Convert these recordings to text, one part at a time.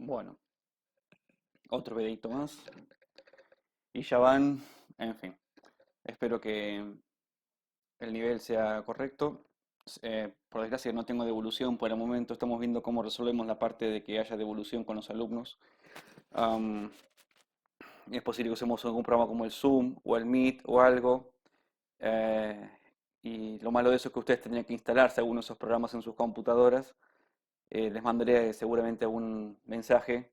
Bueno, otro videito más. Y ya van, en fin. Espero que el nivel sea correcto. Por desgracia no tengo devolución por el momento. Estamos viendo cómo resolvemos la parte de que haya devolución con los alumnos. Am, es posible que usemos algún programa como el Zoom o el Meet o algo. eh, y lo malo de eso es que ustedes tendrían que instalarse algunos de esos programas en sus computadoras. Les mandaré seguramente un mensaje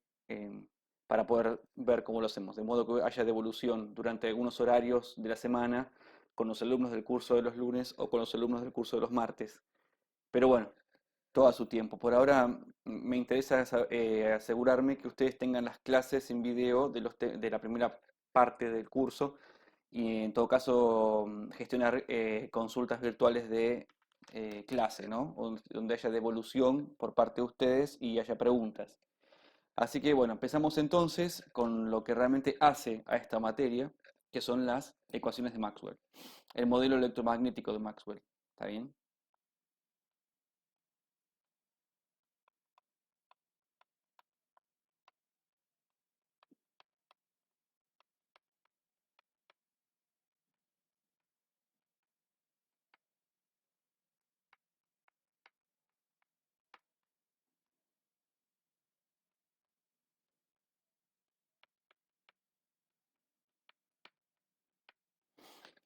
para poder ver cómo lo hacemos, de modo que haya devolución durante algunos horarios de la semana con los alumnos del curso de los lunes o con los alumnos del curso de los martes. Pero bueno, todo a su tiempo. Por ahora me interesa asegurarme que ustedes tengan las clases en video de la primera parte del curso y en todo caso gestionar consultas virtuales de clase, ¿no? Donde haya devolución por parte de ustedes y haya preguntas. Así que bueno, empezamos entonces con lo que realmente hace a esta materia, que son las ecuaciones de Maxwell, el modelo electromagnético de Maxwell. ¿Está bien?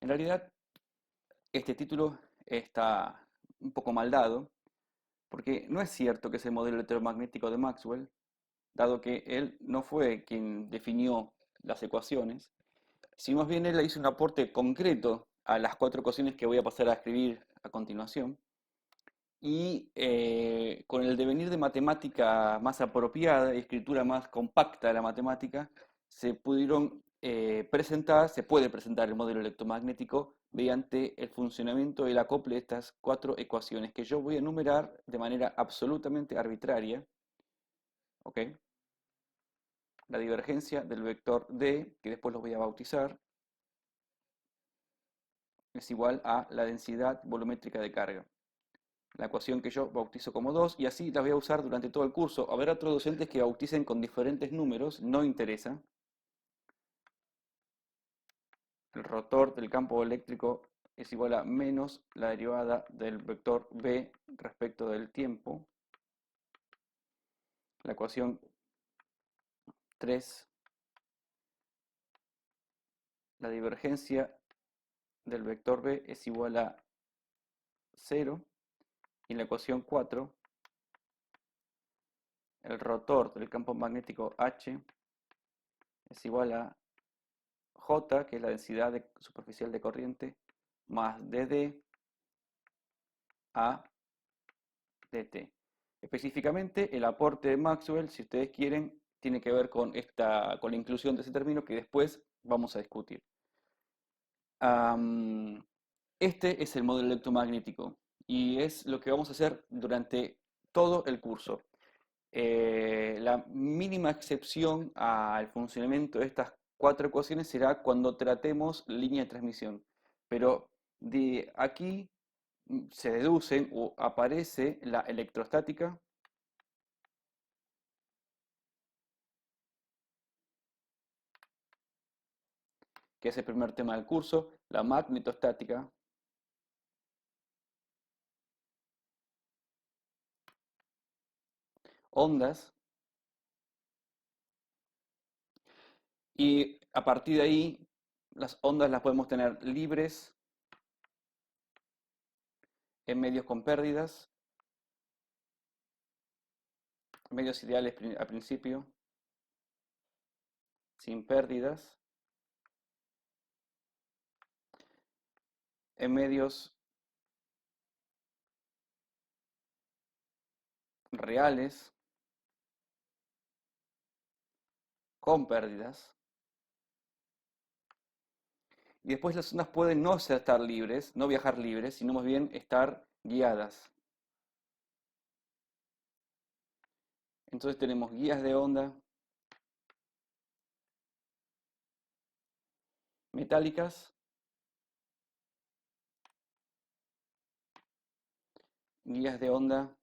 En realidad, este título está un poco mal dado, porque no es cierto que es el modelo electromagnético de Maxwell, dado que él no fue quien definió las ecuaciones, sino más bien él le hizo un aporte concreto a las cuatro ecuaciones que voy a pasar a escribir a continuación, y con el devenir de matemática más apropiada y escritura más compacta de la matemática, se puede presentar el modelo electromagnético mediante el funcionamiento y el acople de estas cuatro ecuaciones que yo voy a enumerar de manera absolutamente arbitraria, ¿ok? La divergencia del vector D, que después lo voy a bautizar, es igual a la densidad volumétrica de carga. La ecuación que yo bautizo como 2 y así la voy a usar durante todo el curso. Habrá otros docentes que bauticen con diferentes números, no interesa. El rotor del campo eléctrico es igual a menos la derivada del vector B respecto del tiempo. La ecuación 3, la divergencia del vector B es igual a 0. Y la ecuación 4, el rotor del campo magnético H es igual a J, que es la densidad superficial de corriente, más dd a dt. Específicamente, el aporte de Maxwell, si ustedes quieren, tiene que ver con la inclusión de ese término que después vamos a discutir. Am, este es el modelo electromagnético y es lo que vamos a hacer durante todo el curso. La mínima excepción al funcionamiento de estas cuatro ecuaciones será cuando tratemos línea de transmisión. Pero de aquí se deducen o aparece la electrostática, que es el primer tema del curso, la magnetostática, ondas, y a partir de ahí las ondas las podemos tener libres en medios con pérdidas, medios ideales al principio, sin pérdidas, en medios reales, con pérdidas. Y después las ondas pueden no estar libres, no viajar libres, sino más bien estar guiadas. Entonces tenemos guías de onda metálicas, guías de onda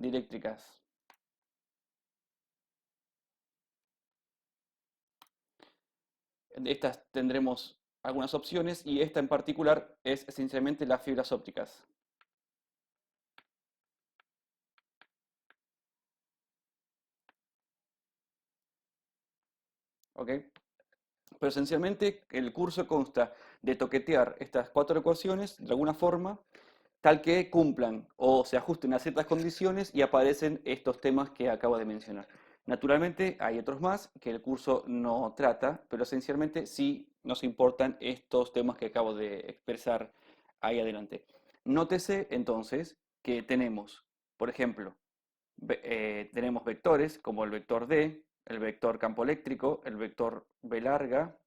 dieléctricas. De estas tendremos algunas opciones y esta en particular es esencialmente las fibras ópticas. ¿Ok? Pero esencialmente el curso consta de toquetear estas cuatro ecuaciones de alguna forma, tal que cumplan o se ajusten a ciertas condiciones y aparecen estos temas que acabo de mencionar. Naturalmente hay otros más que el curso no trata, pero esencialmente sí nos importan estos temas que acabo de expresar ahí adelante. Nótese entonces que tenemos, por ejemplo, tenemos vectores como el vector D, el vector campo eléctrico, el vector B larga,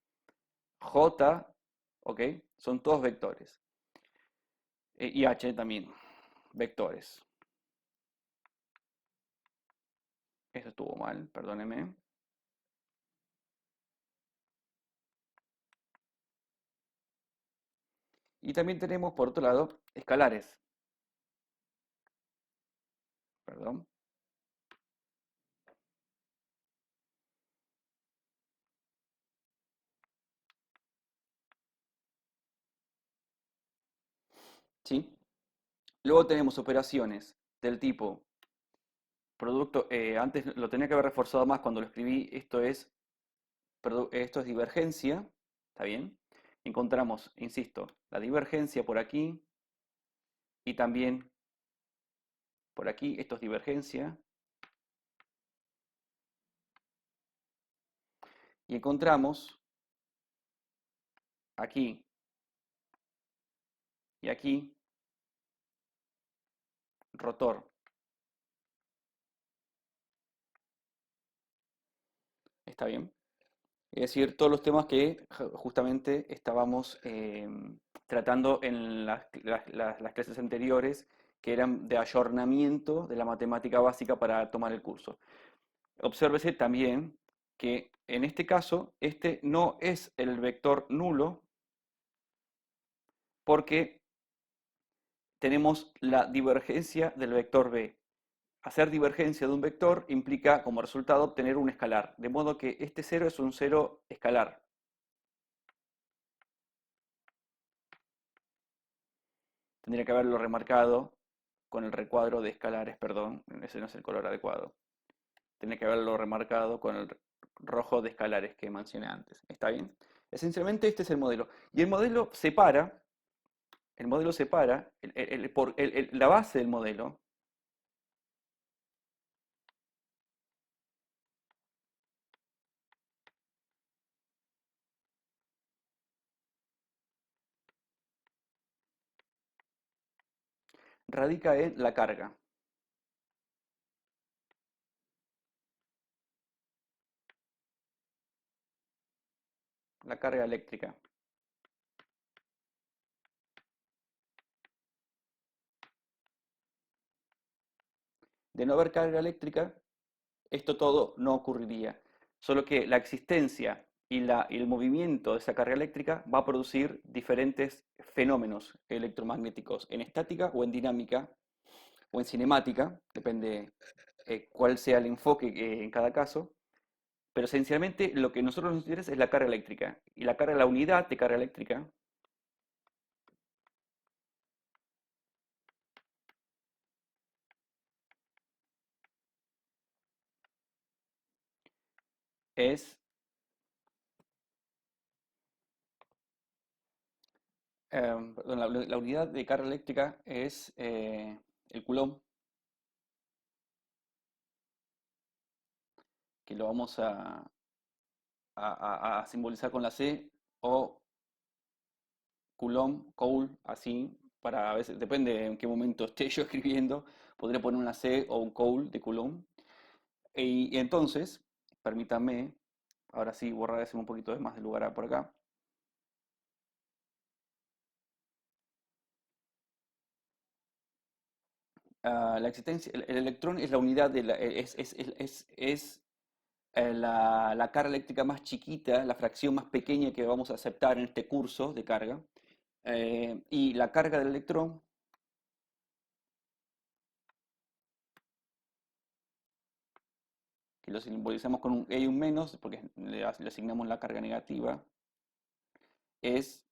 J, ¿ok? Son todos vectores. Y H también, vectores. Eso estuvo mal, perdóneme. Y también tenemos, por otro lado, escalares. Perdón. ¿Sí? Luego tenemos operaciones del tipo producto. Antes lo tenía que haber reforzado más cuando lo escribí. Esto es divergencia. ¿Está bien? Encontramos, insisto, la divergencia por aquí y también por aquí. Esto es divergencia. Y encontramos aquí y aquí rotor. ¿Está bien? Es decir, todos los temas que justamente estábamos tratando en las clases anteriores, que eran de ayornamiento de la matemática básica para tomar el curso. Obsérvese también que en este caso, este no es el vector nulo porque tenemos la divergencia del vector b. Hacer divergencia de un vector implica como resultado obtener un escalar, de modo que este cero es un cero escalar. Tendría que haberlo remarcado con el recuadro de escalares, perdón, ese no es el color adecuado. Tendría que haberlo remarcado con el rojo de escalares que mencioné antes. ¿Está bien? Esencialmente este es el modelo. Y el modelo separa, la base del modelo radica en la carga eléctrica. De no haber carga eléctrica, esto todo no ocurriría. Solo que la existencia y el movimiento de esa carga eléctrica va a producir diferentes fenómenos electromagnéticos en estática o en dinámica o en cinemática, depende cuál sea el enfoque en cada caso. Pero esencialmente lo que a nosotros nos interesa es la carga eléctrica. Y la unidad de carga eléctrica es, perdón, la unidad de carga eléctrica es el coulomb, que lo vamos a simbolizar con la C, o Coulomb, Coul, así, para a veces, depende en qué momento esté yo escribiendo, podría poner una C o un Coul de Coulomb. Y entonces, permítanme, ahora sí, borrar ese un poquito más de lugar por acá. La existencia, el electrón es la unidad de la carga eléctrica más chiquita, la fracción más pequeña que vamos a aceptar en este curso de carga. Y la carga del electrón que lo simbolizamos con un e y un menos, porque le asignamos la carga negativa, es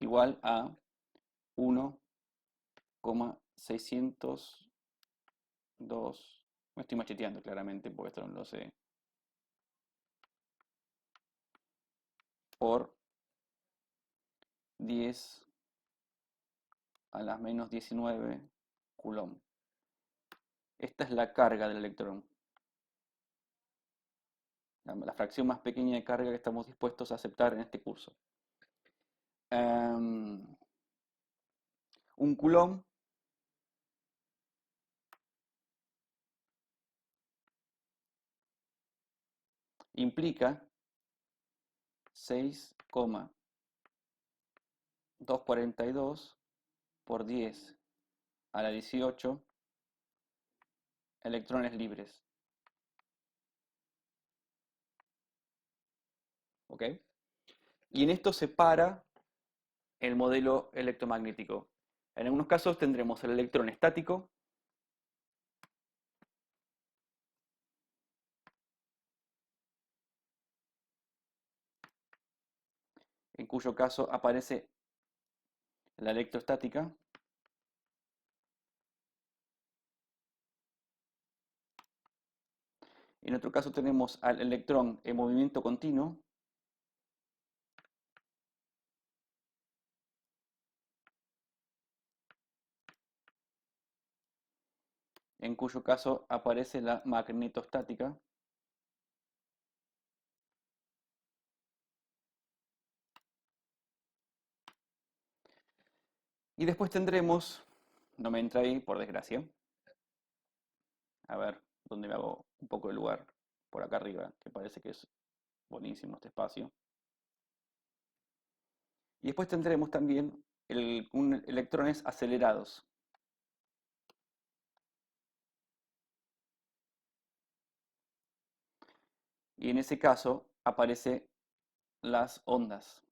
igual a 1,602, me estoy macheteando claramente porque esto no lo sé, por 10 a la menos 19 coulomb. Esta es la carga del electrón, la fracción más pequeña de carga que estamos dispuestos a aceptar en este curso. Un coulomb implica 6,242 por 10 a la 18 electrones libres. ¿Ok? Y en esto se para el modelo electromagnético. En algunos casos tendremos el electrón estático, en cuyo caso aparece la electrostática. En otro caso tenemos al electrón en movimiento continuo, en cuyo caso aparece la magnetostática. Y después tendremos, no me entra ahí por desgracia, a ver dónde me hago un poco de lugar, por acá arriba, que parece que es buenísimo este espacio. Y después tendremos también electrones acelerados. Y en ese caso aparecen las ondas.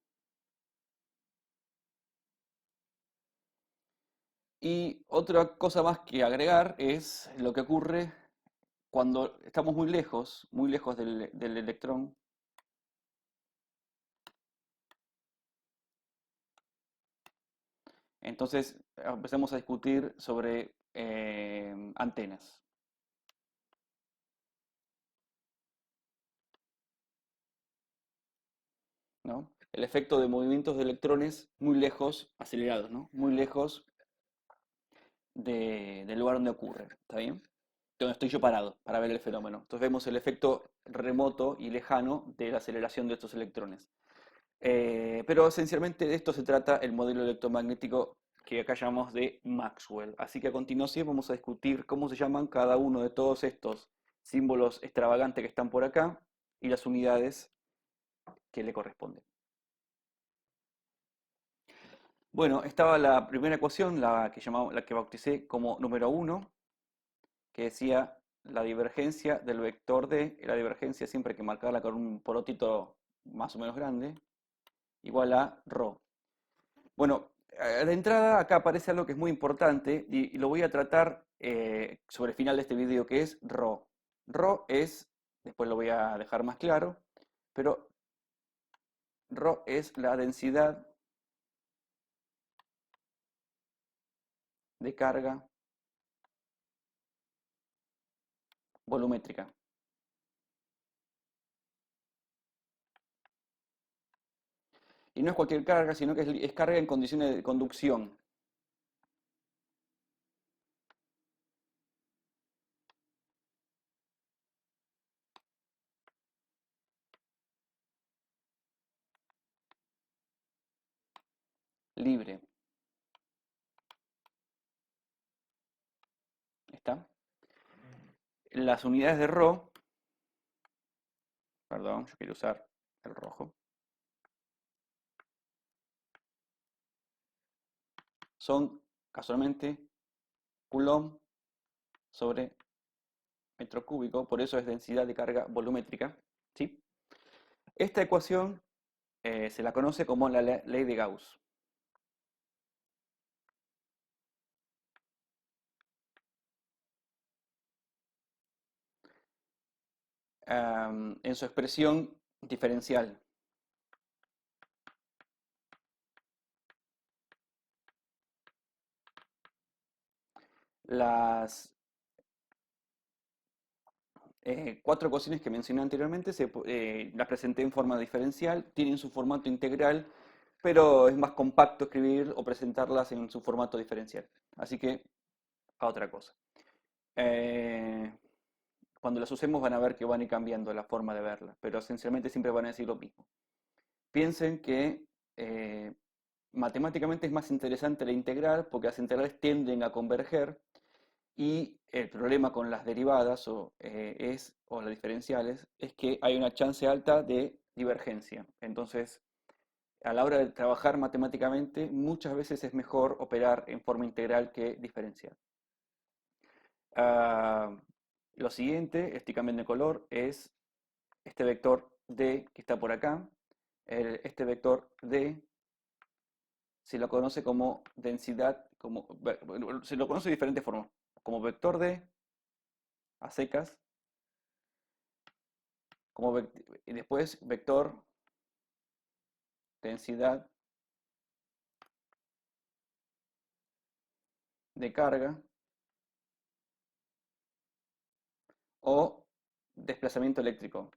Y otra cosa más que agregar es lo que ocurre cuando estamos muy lejos del electrón. Entonces empezamos a discutir sobre antenas, ¿no? El efecto de movimientos de electrones muy lejos, acelerados, ¿no? Muy lejos del lugar donde ocurre, ¿está bien? Donde estoy yo parado para ver el fenómeno. Entonces vemos el efecto remoto y lejano de la aceleración de estos electrones. Pero esencialmente de esto se trata el modelo electromagnético que acá llamamos de Maxwell. Así que a continuación vamos a discutir cómo se llaman cada uno de todos estos símbolos extravagantes que están por acá y las unidades que le corresponden. Bueno, estaba la primera ecuación, la que bauticé como número 1, que decía la divergencia del vector D, la divergencia siempre hay que marcarla con un porotito más o menos grande, igual a ρ. Bueno, de entrada acá aparece algo que es muy importante y lo voy a tratar sobre el final de este video, que es ρ. ρ es, después lo voy a dejar más claro, pero ρ es la densidad de carga volumétrica. Y no es cualquier carga, sino que es carga en condiciones de conducción. Libre. ¿Está? Las unidades de ρ, perdón, yo quiero usar el rojo, son casualmente coulomb sobre metro cúbico, por eso es densidad de carga volumétrica. ¿Sí? Esta ecuación se la conoce como la ley de Gauss. en su expresión diferencial. Las cuatro ecuaciones que mencioné anteriormente las presenté en forma diferencial, tienen su formato integral, pero es más compacto escribir o presentarlas en su formato diferencial. Así que, a otra cosa. Eh, Cuando las usemos van a ver que van a ir cambiando la forma de verlas, pero esencialmente siempre van a decir lo mismo. Piensen que eh, matemáticamente es más interesante la integral porque las integrales tienden a converger y el problema con las derivadas o las diferenciales es que hay una chance alta de divergencia. Entonces, a la hora de trabajar matemáticamente, muchas veces es mejor operar en forma integral que diferencial. Ah, lo siguiente, estoy cambiando de color, es este vector D que está por acá. Este vector D se lo conoce como densidad, se lo conoce de diferentes formas, como vector D a secas, y después vector densidad de carga o desplazamiento eléctrico.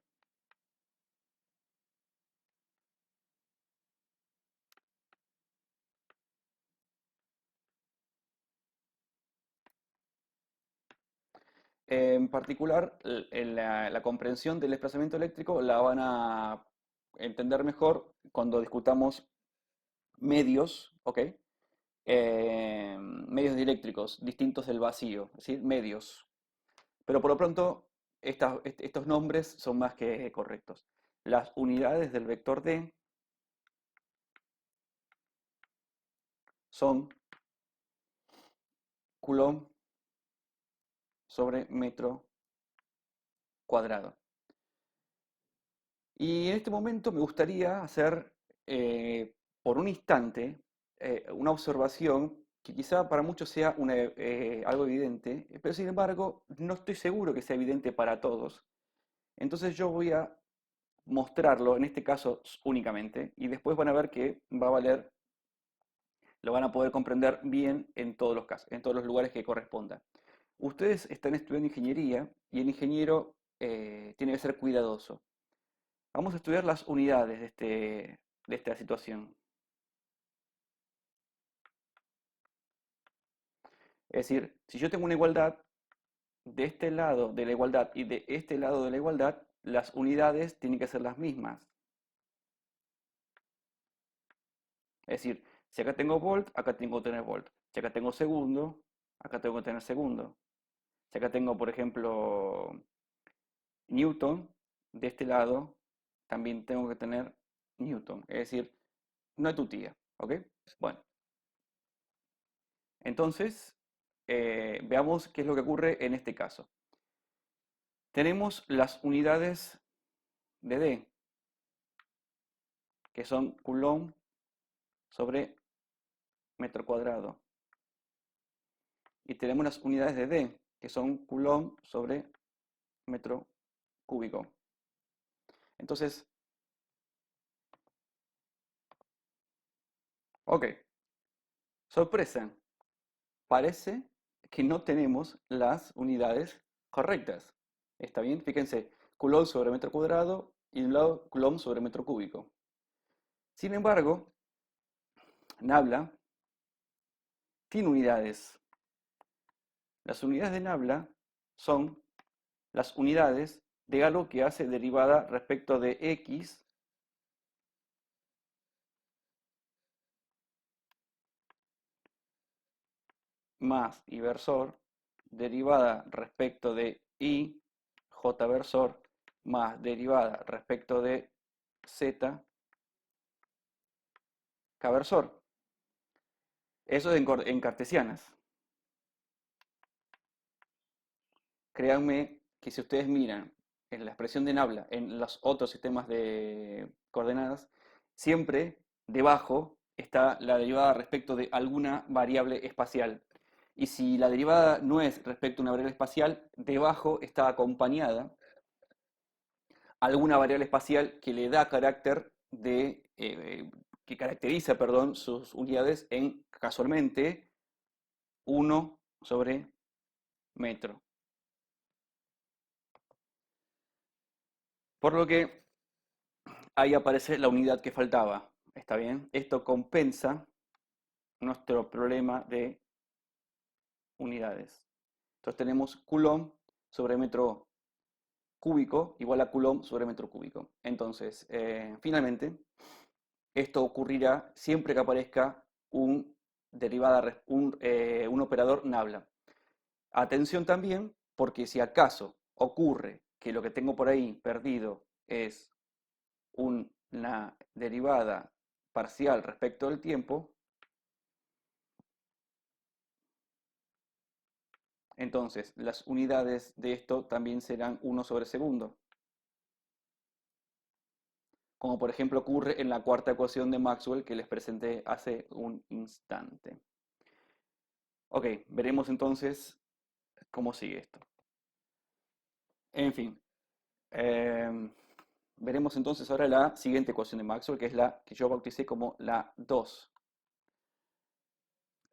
En particular, la comprensión del desplazamiento eléctrico la van a entender mejor cuando discutamos medios, ¿ok? Medios dieléctricos distintos del vacío, es decir, medios. Pero por lo pronto, estos nombres son más que correctos. Las unidades del vector D son Coulomb sobre metro cuadrado. Y en este momento me gustaría hacer por un instante una observación que quizá para muchos sea algo evidente, pero sin embargo no estoy seguro que sea evidente para todos. Entonces yo voy a mostrarlo, en este caso únicamente, y después van a ver que va a valer, lo van a poder comprender bien en todos los casos, en todos los lugares que corresponda. Ustedes están estudiando ingeniería y el ingeniero tiene que ser cuidadoso. Vamos a estudiar las unidades de esta situación. Es decir, si yo tengo una igualdad de este lado de la igualdad y de este lado de la igualdad, las unidades tienen que ser las mismas. Es decir, si acá tengo volt, acá tengo que tener volt. Si acá tengo segundo, acá tengo que tener segundo. Si acá tengo, por ejemplo, Newton, de este lado, también tengo que tener Newton. Es decir, no hay tutía, ¿ok? Bueno, entonces, veamos qué es lo que ocurre en este caso. Tenemos las unidades de D, que son Coulomb sobre metro cuadrado. Y tenemos las unidades de D, que son Coulomb sobre metro cúbico. Entonces, ok, sorpresa, parece que no tenemos las unidades correctas. ¿Está bien? Fíjense, Coulomb sobre metro cuadrado y de un lado Coulomb sobre metro cúbico. Sin embargo, Nabla tiene unidades. Las unidades de Nabla son las unidades de algo que hace derivada respecto de x más y versor, derivada respecto de y, j versor, más derivada respecto de z, k versor. Eso es en cartesianas. Créanme que si ustedes miran en la expresión de Nabla, en los otros sistemas de coordenadas, siempre debajo está la derivada respecto de alguna variable espacial. Y si la derivada no es respecto a una variable espacial, debajo está acompañada alguna variable espacial que le da carácter que caracteriza, perdón, sus unidades en casualmente 1/metro. Por lo que ahí aparece la unidad que faltaba. ¿Está bien? Esto compensa nuestro problema de unidades. Entonces tenemos Coulomb sobre metro cúbico igual a Coulomb sobre metro cúbico. Entonces, finalmente, esto ocurrirá siempre que aparezca un operador nabla. Atención también, porque si acaso ocurre que lo que tengo por ahí perdido es una derivada parcial respecto del tiempo, entonces las unidades de esto también serán 1/segundo, como por ejemplo ocurre en la cuarta ecuación de Maxwell que les presenté hace un instante. Ok, veremos entonces cómo sigue esto. En fin, em, veremos entonces ahora la siguiente ecuación de Maxwell, que es la que yo bauticé como la 2.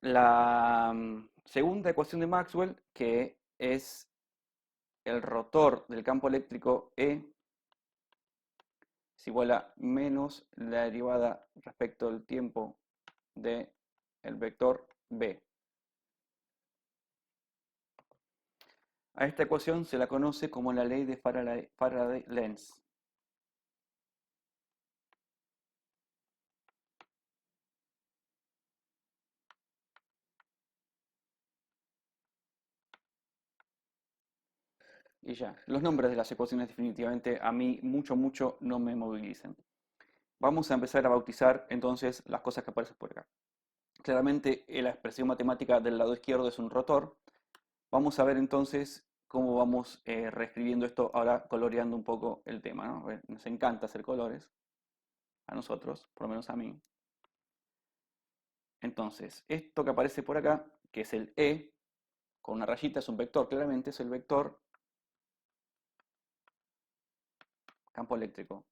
La segunda ecuación de Maxwell, que es el rotor del campo eléctrico E, es igual a menos la derivada respecto del tiempo del vector B. A esta ecuación se la conoce como la ley de Faraday-Lenz. Y ya, los nombres de las ecuaciones definitivamente a mí mucho no me movilizan. Vamos a empezar a bautizar entonces las cosas que aparecen por acá. Claramente la expresión matemática del lado izquierdo es un rotor. Vamos a ver entonces cómo vamos reescribiendo esto ahora coloreando un poco el tema, ¿no? Nos encanta hacer colores, a nosotros, por lo menos a mí. Entonces, esto que aparece por acá, que es el E, con una rayita, es un vector, claramente es el vector campo eléctrico.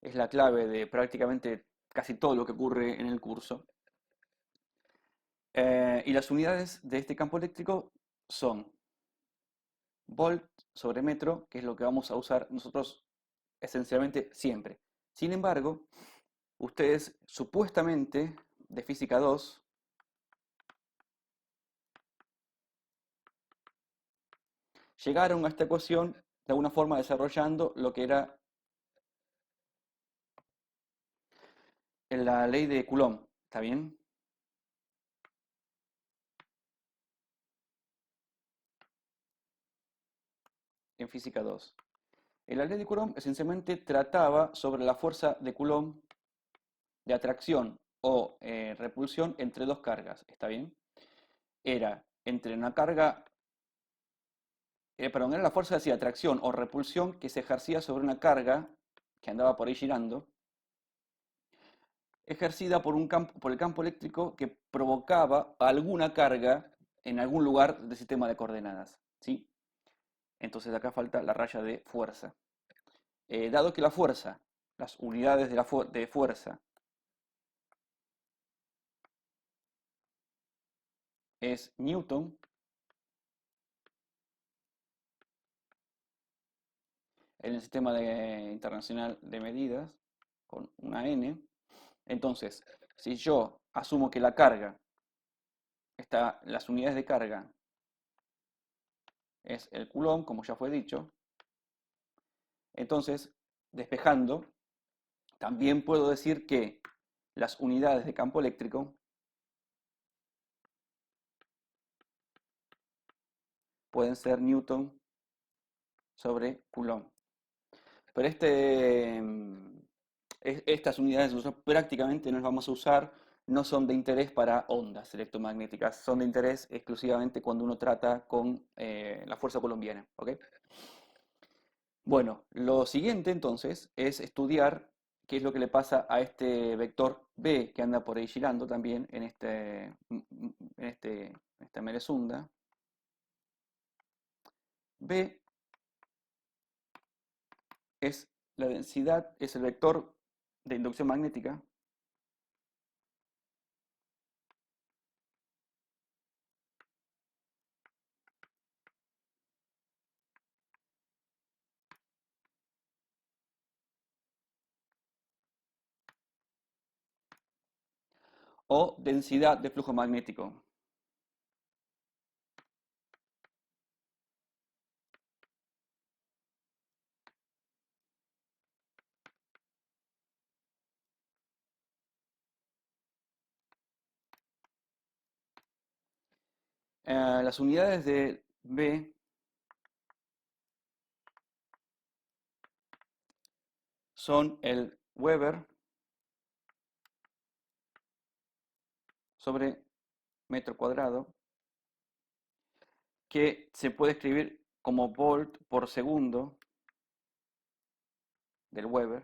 Es la clave de prácticamente casi todo lo que ocurre en el curso. Y las unidades de este campo eléctrico son volt sobre metro, que es lo que vamos a usar nosotros esencialmente siempre. Sin embargo, ustedes supuestamente de física 2 llegaron a esta ecuación de alguna forma desarrollando lo que era la ley de Coulomb, ¿está bien? En física 2. La ley de Coulomb esencialmente trataba sobre la fuerza de Coulomb de atracción o repulsión entre dos cargas, ¿está bien? Era entre una carga, perdón, era la fuerza de atracción o repulsión que se ejercía sobre una carga que andaba por ahí girando, ejercida por el campo eléctrico que provocaba alguna carga en algún lugar del sistema de coordenadas, ¿sí? Entonces acá falta la raya de fuerza. Dado que la fuerza, las unidades de fuerza es Newton, en el sistema internacional de medidas, con una N, entonces, si yo asumo que la carga, las unidades de carga es el Coulomb, como ya fue dicho, entonces, despejando, también puedo decir que las unidades de campo eléctrico pueden ser Newton sobre Coulomb. Pero estas unidades nosotros prácticamente no las vamos a usar, no son de interés para ondas electromagnéticas, son de interés exclusivamente cuando uno trata con la fuerza colombiana. ¿Ok? Bueno, lo siguiente entonces es estudiar qué es lo que le pasa a este vector B que anda por ahí girando también en esta merezunda. B es la densidad, es el vector de inducción magnética o densidad de flujo magnético. Las unidades de B son el Weber sobre metro cuadrado, que se puede escribir como volt por segundo del Weber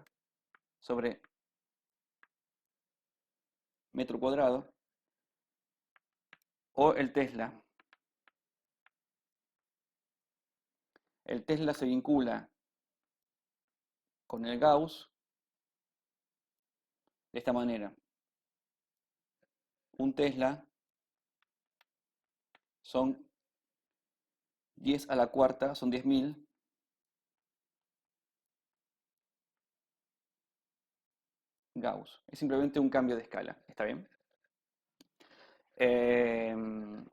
sobre metro cuadrado, o el Tesla. El Tesla se vincula con el Gauss de esta manera. Un Tesla son 10 a la cuarta, son 10.000 Gauss. Es simplemente un cambio de escala, ¿está bien? Eh,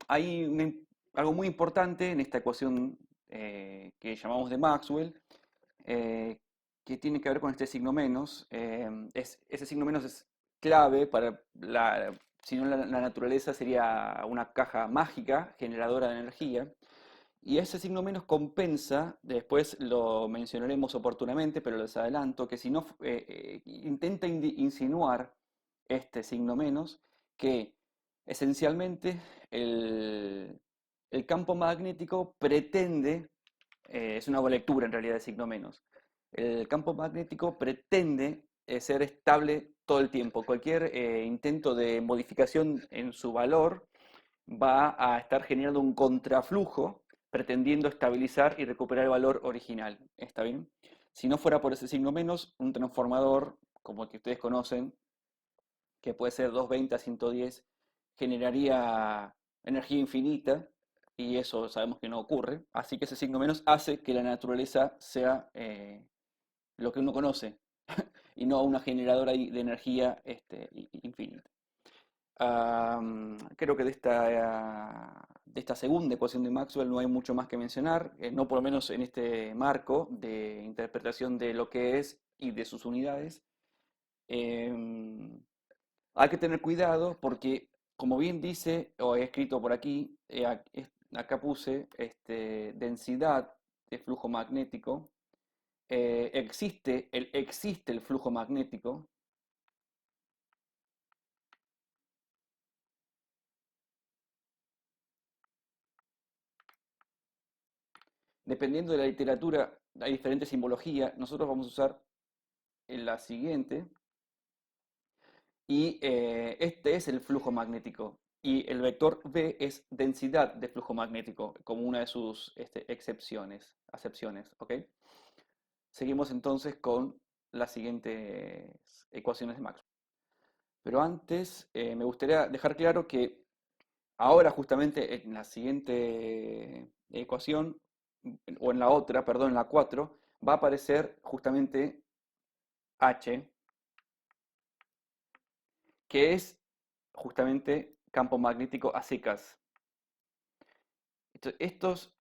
Hay algo muy importante en esta ecuación que llamamos de Maxwell, eh, que tiene que ver con este signo menos. Ese signo menos es clave para si no la naturaleza sería una caja mágica generadora de energía. Y ese signo menos compensa, después lo mencionaremos oportunamente, pero les adelanto que si no, intenta insinuar este signo menos que esencialmente el, el campo magnético pretende, es una lectura en realidad de signo menos, el campo magnético pretende ser estable todo el tiempo. Cualquier intento de modificación en su valor va a estar generando un contraflujo pretendiendo estabilizar y recuperar el valor original. ¿Está bien? Si no fuera por ese signo menos, un transformador, como el que ustedes conocen, que puede ser 220 a 110, generaría energía infinita y eso sabemos que no ocurre. Así que ese signo menos hace que la naturaleza sea lo que uno conoce y no una generadora de energía infinita. Creo que de esta segunda ecuación de Maxwell no hay mucho más que mencionar, no por lo menos en este marco de interpretación de lo que es y de sus unidades. Em, Hay que tener cuidado porque, como bien dice, o he escrito por aquí, acá puse densidad de flujo magnético, existe el flujo magnético. Dependiendo de la literatura, hay diferentes simbologías. Nosotros vamos a usar la siguiente. Y este es el flujo magnético. Y el vector V es densidad de flujo magnético, como una de sus acepciones. ¿Ok? Seguimos entonces con las siguientes ecuaciones de Maxwell. Pero antes me gustaría dejar claro que ahora justamente en la siguiente ecuación, o en la otra, perdón, en la 4 va a aparecer justamente H, que es justamente campo magnético a secas. Estos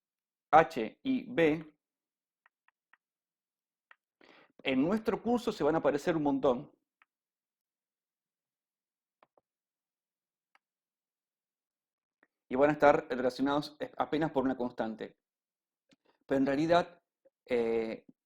H y B en nuestro curso se van a aparecer un montón. Y van a estar relacionados apenas por una constante. Pero en realidad,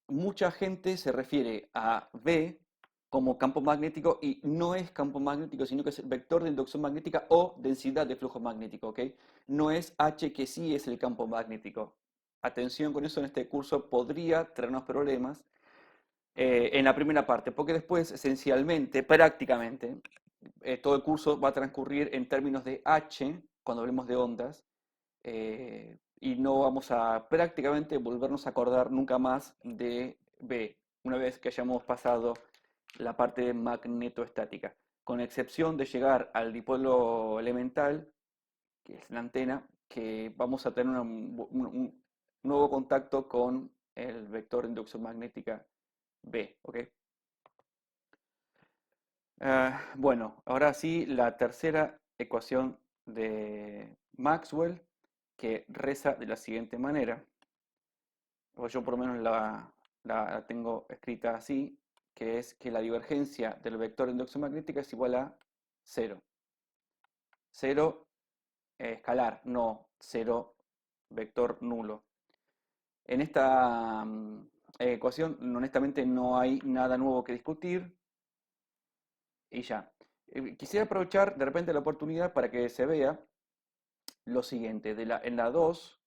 mucha gente se refiere a B como campo magnético y no es campo magnético, sino que es vector de inducción magnética o densidad de flujo magnético, ¿ok? No es H que sí es el campo magnético. Atención con eso, en este curso podría traernos problemas. en la primera parte, porque después, esencialmente, prácticamente, todo el curso va a transcurrir en términos de h, cuando hablemos de ondas, y no vamos a prácticamente volvernos a acordar nunca más de B, una vez que hayamos pasado la parte magnetoestática, con excepción de llegar al dipolo elemental, que es la antena, que vamos a tener un nuevo contacto con el vector de inducción magnética B, ¿ok? Bueno, ahora sí, la tercera ecuación de Maxwell, que reza de la siguiente manera, o yo por lo menos la tengo escrita así, que es que la divergencia del vector de inducción magnética es igual a cero. Cero escalar, no cero vector nulo. En esta ecuación, honestamente, no hay nada nuevo que discutir y ya. Quisiera aprovechar de repente la oportunidad para que se vea lo siguiente. En la 2,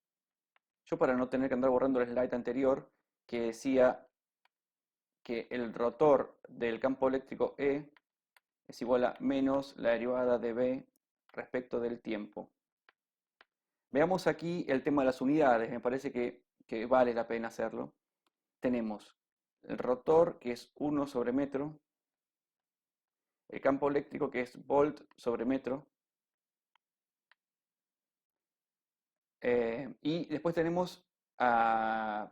yo para no tener que andar borrando el slide anterior, que decía que el rotor del campo eléctrico E es igual a menos la derivada de B respecto del tiempo. Veamos aquí el tema de las unidades, me parece que vale la pena hacerlo. Tenemos el rotor, que es 1 sobre metro, el campo eléctrico, que es volt sobre metro, y después tenemos el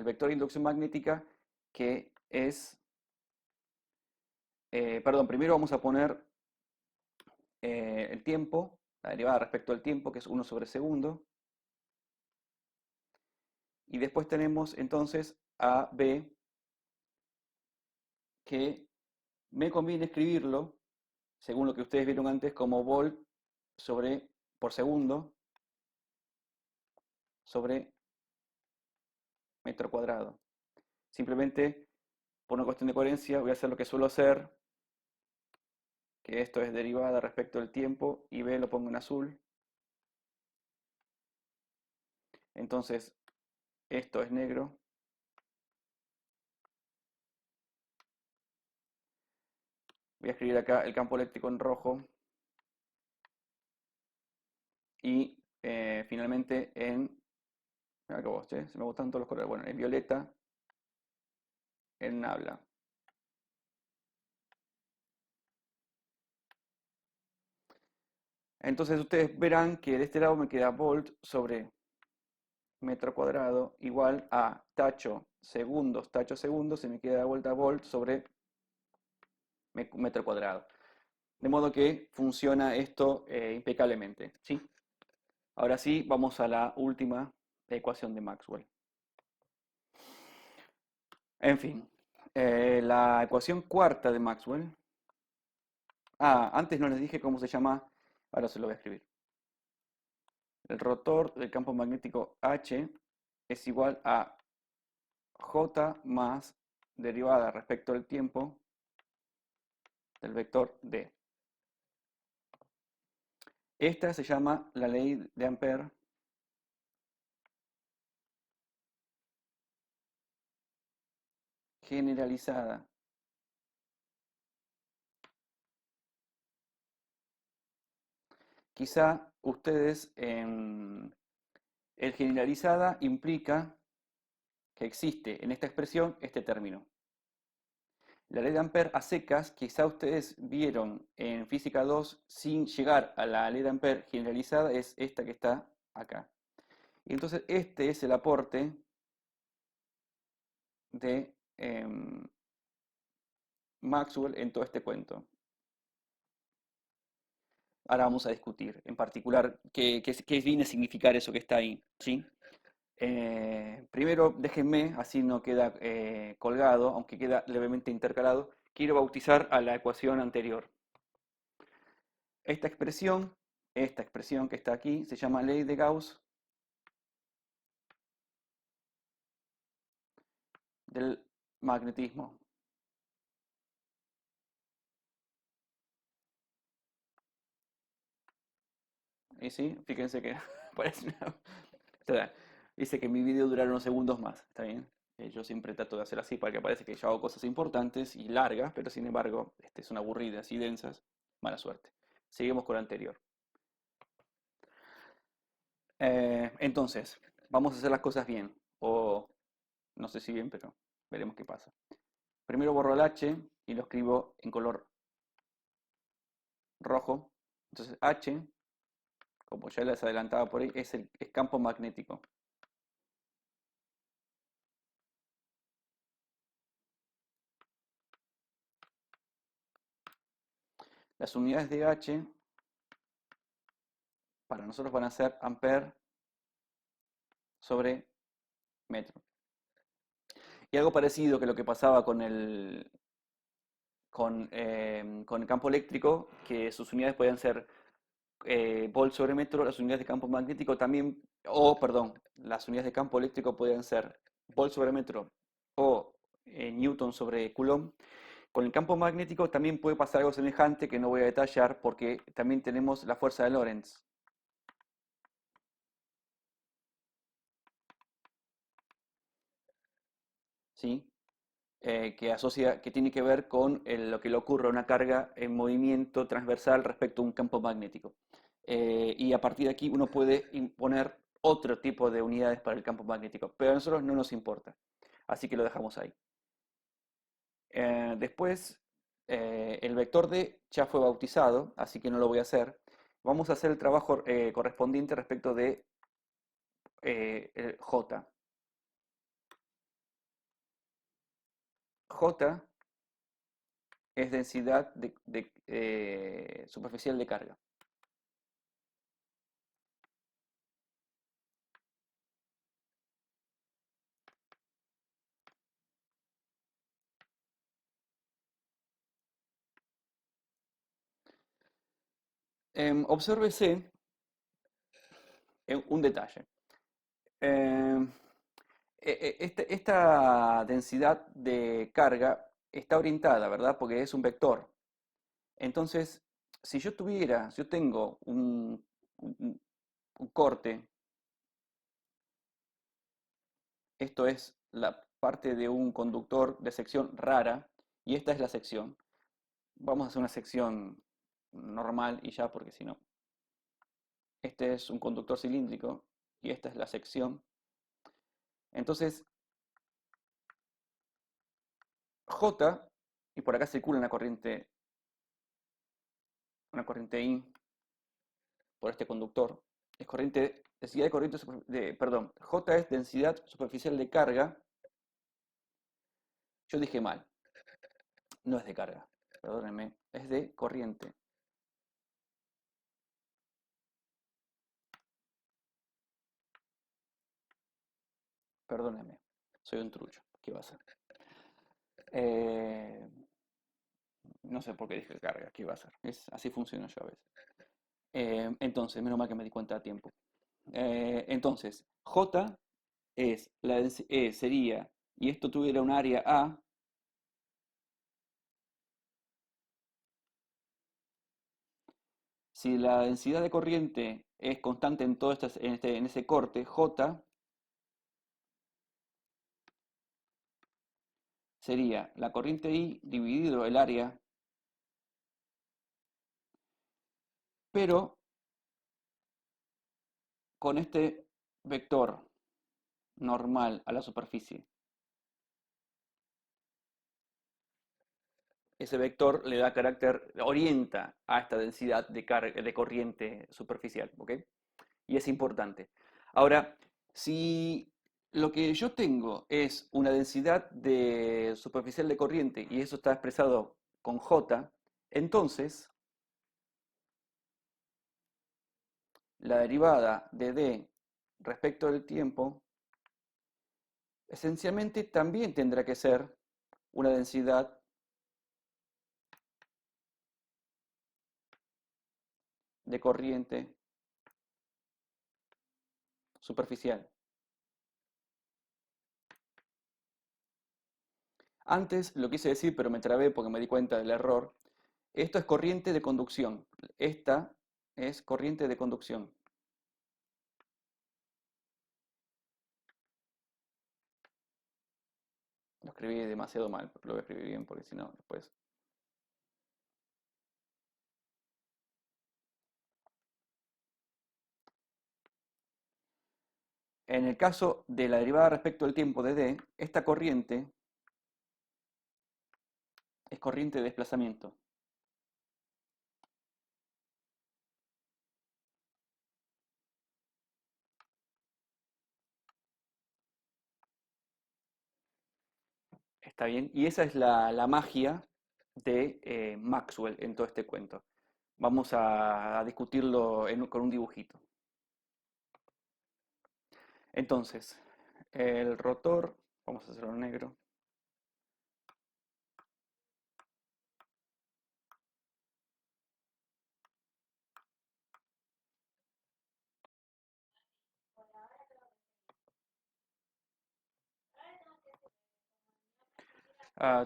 vector de inducción magnética, que es, perdón, primero vamos a poner el tiempo, la derivada respecto al tiempo, que es 1 sobre segundo, y después tenemos entonces a B, que me conviene escribirlo, según lo que ustedes vieron antes, como volt por segundo sobre metro cuadrado. Simplemente, por una cuestión de coherencia, voy a hacer lo que suelo hacer, que esto es derivada respecto al tiempo, y B lo pongo en azul. Entonces, esto es negro. Voy a escribir acá el campo eléctrico en rojo. Y finalmente mira que vos, se me gustan todos los colores. Bueno, en violeta, en habla. Entonces ustedes verán que de este lado me queda volt sobre metro cuadrado igual a tacho segundos, se me queda de vuelta volt sobre metro cuadrado. De modo que funciona esto impecablemente, ¿sí? Ahora sí, vamos a la última ecuación de Maxwell. En fin, la ecuación cuarta de Maxwell. Antes no les dije cómo se llama, ahora se lo voy a escribir. El rotor del campo magnético H es igual a J más derivada respecto al tiempo del vector D. Esta se llama la ley de Ampère generalizada. Quizá ustedes, el generalizada implica que existe en esta expresión este término. La ley de Ampère a secas, quizá ustedes vieron en física 2 sin llegar a la ley de Ampère generalizada, es esta que está acá. Y entonces este es el aporte de Maxwell en todo este cuento. Ahora vamos a discutir en particular qué viene a significar eso que está ahí, ¿sí? Primero, déjenme, así no queda colgado, aunque queda levemente intercalado, quiero bautizar a la ecuación anterior. Esta expresión que está aquí, se llama ley de Gauss del magnetismo. Y sí, fíjense que parece una... Dice que mi video durará unos segundos más, ¿está bien? Yo siempre trato de hacer así para que parezca que yo hago cosas importantes y largas, pero sin embargo, son aburridas y densas. Mala suerte. Seguimos con lo anterior. Entonces, vamos a hacer las cosas bien. O no sé si bien, pero veremos qué pasa. Primero borro el H y lo escribo en color rojo. Entonces H, como ya les adelantaba por ahí, es campo magnético. Las unidades de H para nosotros van a ser ampere sobre metro. Y algo parecido que lo que pasaba con el campo eléctrico, que sus unidades podían ser volt sobre metro, las unidades de campo magnético también, o perdón, las unidades de campo eléctrico podían ser volt sobre metro o newton sobre coulomb. Con el campo magnético también puede pasar algo semejante que no voy a detallar porque también tenemos la fuerza de Lorentz. ¿Sí? Que tiene que ver con lo que le ocurre a una carga en movimiento transversal respecto a un campo magnético. Y a partir de aquí uno puede imponer otro tipo de unidades para el campo magnético, pero a nosotros no nos importa, así que lo dejamos ahí. Después, el vector D ya fue bautizado, así que no lo voy a hacer. Vamos a hacer el trabajo correspondiente respecto de el J. J es densidad superficial de carga. Obsérvese un detalle. Em, esta densidad de carga está orientada, ¿verdad? Porque es un vector. Entonces, si yo tengo un corte, esto es la parte de un conductor de sección rara, y esta es la sección. Vamos a hacer una sección normal y ya, porque si no. Este es un conductor cilíndrico y esta es la sección. Entonces, J, y por acá circula una corriente I por este conductor, es densidad de corriente, perdón, J es densidad superficial de carga. Yo dije mal, no es de carga, perdónenme, es de corriente. Perdónenme, soy un trucho, ¿qué va a ser? Eh, no sé por qué dije carga, ¿qué va a ser? Así funciona yo a veces. Entonces, menos mal que me di cuenta a tiempo. Entonces, J sería, y esto tuviera un área A, si la densidad de corriente es constante en todo en ese corte, J sería la corriente I dividido el área, pero con este vector normal a la superficie. Ese vector le da carácter, orienta a esta densidad de corriente superficial, ¿ok? Y es importante. Ahora, si lo que yo tengo es una densidad de superficial de corriente y eso está expresado con J, entonces la derivada de D respecto del tiempo esencialmente también tendrá que ser una densidad de corriente superficial. Antes lo quise decir, pero me trabé porque me di cuenta del error. Esto es corriente de conducción. Esta es corriente de conducción. Lo escribí demasiado mal, pero lo voy a escribir bien porque si no, después. En el caso de la derivada respecto al tiempo de d, esta corriente es corriente de desplazamiento. ¿Está bien? Y esa es la magia de Maxwell en todo este cuento. Vamos a discutirlo con un dibujito. Entonces, el rotor, vamos a hacerlo en negro.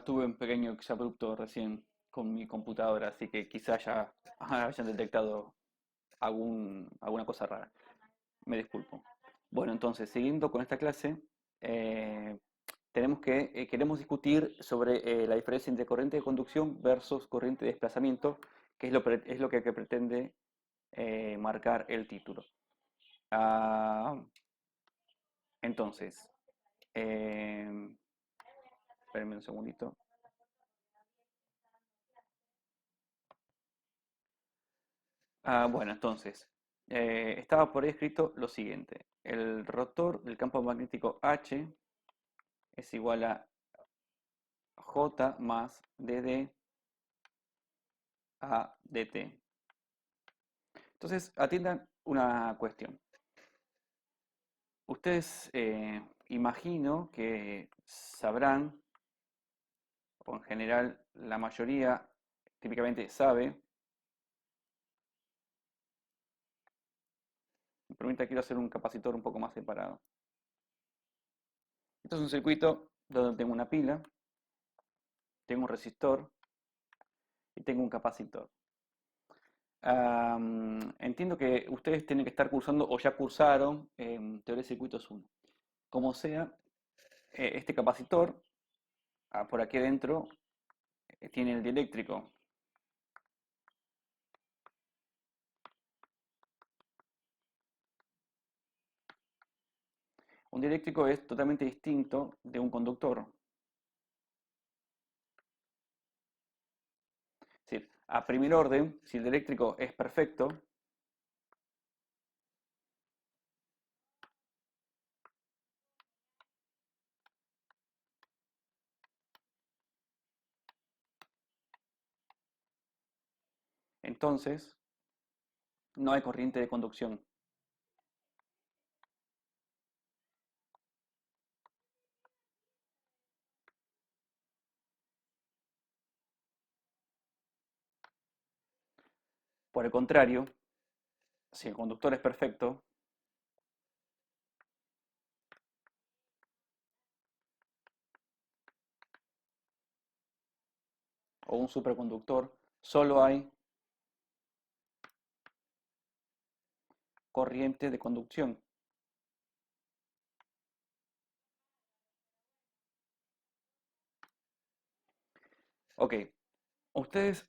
Tuve un pequeño exabrupto recién con mi computadora, así que quizá ya hayan detectado alguna cosa rara. Me disculpo. Bueno, entonces, siguiendo con esta clase, eh, queremos discutir sobre la diferencia entre corriente de conducción versus corriente de desplazamiento, que es lo que pretende marcar el título. Ah, entonces, eh, espérenme un segundito. Bueno, entonces, estaba por ahí escrito lo siguiente. El rotor del campo magnético H es igual a J más dd a dt. Entonces, atiendan una cuestión. Ustedes imagino que sabrán, o en general la mayoría típicamente sabe, me permita, quiero hacer un capacitor un poco más separado. Esto es un circuito donde tengo una pila, tengo un resistor y tengo un capacitor. Entiendo que ustedes tienen que estar cursando o ya cursaron teoría de circuitos 1. Como sea, este capacitor, por aquí adentro, tiene el dieléctrico. Un dieléctrico es totalmente distinto de un conductor. Es decir, a primer orden, si el dieléctrico es perfecto, entonces no hay corriente de conducción. Por el contrario, si el conductor es perfecto, o un superconductor, solo hay corriente de conducción. Ok, ustedes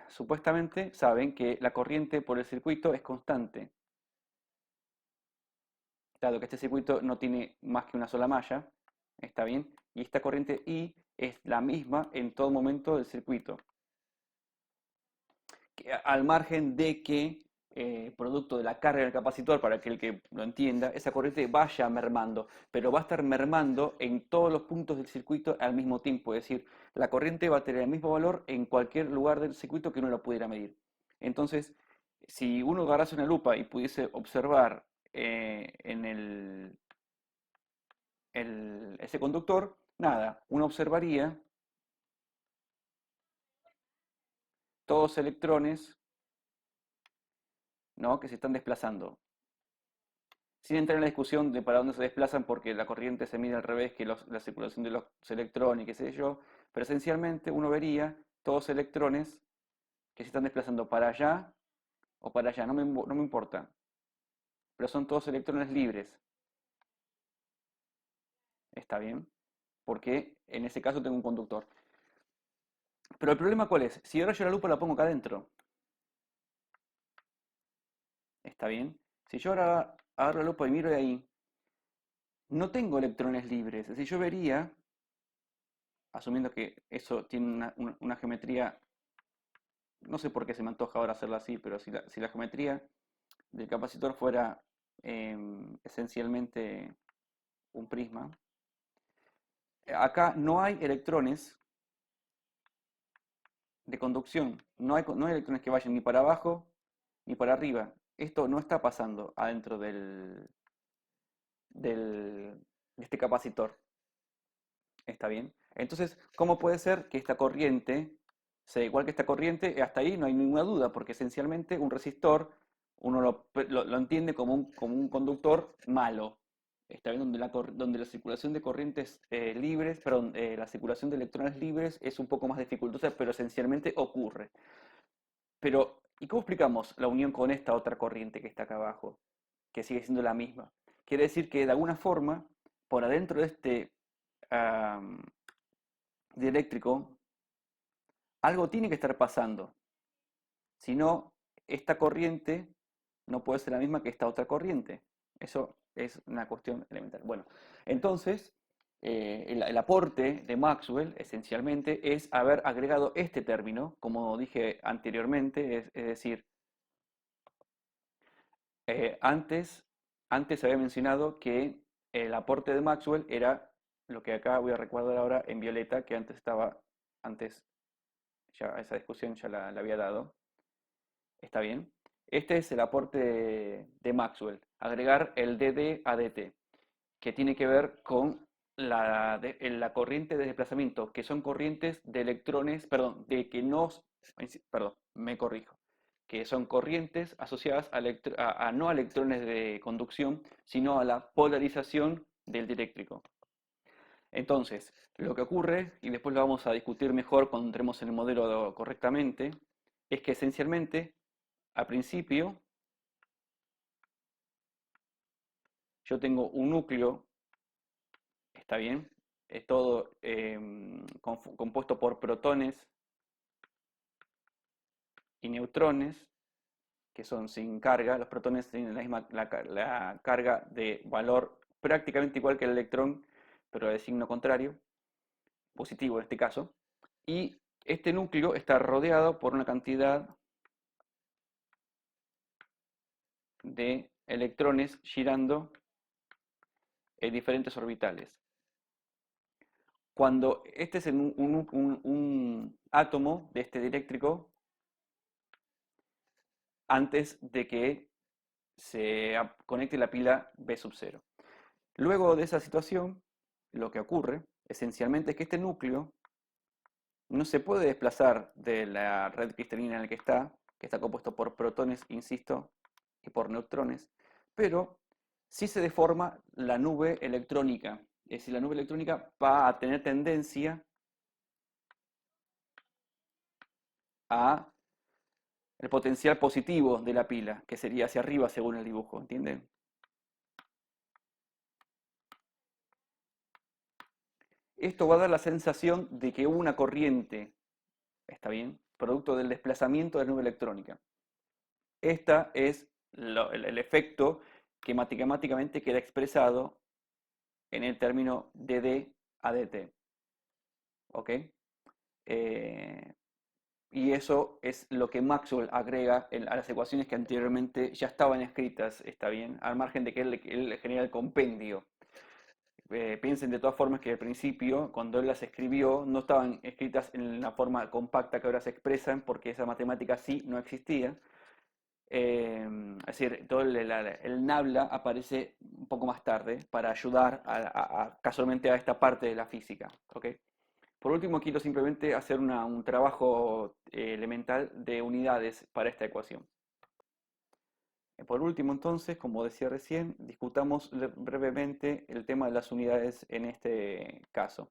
supuestamente saben que la corriente por el circuito es constante, dado que este circuito no tiene más que una sola malla, ¿está bien? Y esta corriente I es la misma en todo momento del circuito, al margen de que, producto de la carga del capacitor, para aquel que lo entienda, esa corriente vaya mermando, pero va a estar mermando en todos los puntos del circuito al mismo tiempo, es decir, la corriente va a tener el mismo valor en cualquier lugar del circuito que uno lo pudiera medir. Entonces, si uno agarrase una lupa y pudiese observar en ese conductor, nada, uno observaría todos electrones, ¿no?, que se están desplazando. Sin entrar en la discusión de para dónde se desplazan, porque la corriente se mide al revés que la circulación de los electrones y qué sé yo, pero esencialmente uno vería todos electrones que se están desplazando para allá o para allá, no me importa, pero son todos electrones libres. ¿Está bien? porque en ese caso tengo un conductor. Pero el problema ¿cuál es? Si ahora yo la lupa la pongo acá adentro, ¿está bien? Si yo ahora agarro la lupa y miro de ahí, no tengo electrones libres. Es decir, yo vería, asumiendo que eso tiene una geometría, no sé por qué se me antoja ahora hacerla así, pero si la geometría del capacitor fuera esencialmente un prisma, acá no hay electrones de conducción, no hay electrones que vayan ni para abajo ni para arriba. Esto no está pasando adentro de este capacitor. ¿Está bien? Entonces, ¿cómo puede ser que esta corriente sea igual que esta corriente? Hasta ahí no hay ninguna duda, porque esencialmente un resistor uno lo entiende como un conductor malo. ¿Está bien? Donde la circulación de corrientes libres, perdón, la circulación de electrones libres es un poco más dificultosa, pero esencialmente ocurre. Pero, ¿y cómo explicamos la unión con esta otra corriente que está acá abajo, que sigue siendo la misma? Quiere decir que de alguna forma, por adentro de este am, dieléctrico, algo tiene que estar pasando. Si no, esta corriente no puede ser la misma que esta otra corriente. Eso es una cuestión elemental. Bueno, entonces, el aporte de Maxwell esencialmente es haber agregado este término, como dije anteriormente, es decir, antes, antes había mencionado que el aporte de Maxwell era lo que acá voy a recordar ahora en violeta, que antes ya esa discusión ya la había dado. ¿Está bien? Este es el aporte de Maxwell, agregar el dd a dt, que tiene que ver con la corriente de desplazamiento, que son corrientes de electrones, perdón, de que no, perdón, me corrijo, que son corrientes asociadas a no a electrones de conducción, sino a la polarización del dieléctrico. Entonces, lo que ocurre, y después lo vamos a discutir mejor cuando entremos en el modelo correctamente, es que esencialmente, al principio, yo tengo un núcleo, ¿está bien? Es todo compuesto por protones y neutrones, que son sin carga. Los protones tienen la carga de valor prácticamente igual que el electrón, pero de signo contrario, positivo en este caso. Y este núcleo está rodeado por una cantidad de electrones girando en diferentes orbitales. Cuando este es un átomo de este dieléctrico, antes de que se conecte la pila B sub 0. Luego de esa situación, lo que ocurre esencialmente es que este núcleo no se puede desplazar de la red cristalina en la que está compuesto por protones, insisto, y por neutrones, pero sí se deforma la nube electrónica. Es decir, la nube electrónica va a tener tendencia a el potencial positivo de la pila, que sería hacia arriba según el dibujo, ¿entienden? Esto va a dar la sensación de que hubo una corriente, ¿está bien? Producto del desplazamiento de la nube electrónica. Este es el efecto que matemáticamente queda expresado en el término dd a dt. ¿Ok? Eh, y eso es lo que Maxwell agrega a las ecuaciones que anteriormente ya estaban escritas, ¿está bien? Al margen de que él genera el compendio. Piensen de todas formas que al principio, cuando él las escribió, no estaban escritas en la forma compacta que ahora se expresan, porque esa matemática sí no existía. Es decir, todo el Nabla aparece un poco más tarde para ayudar casualmente a esta parte de la física. ¿Ok? Por último, quiero simplemente hacer un trabajo elemental de unidades para esta ecuación. Por último, entonces, como decía recién, discutamos brevemente el tema de las unidades en este caso.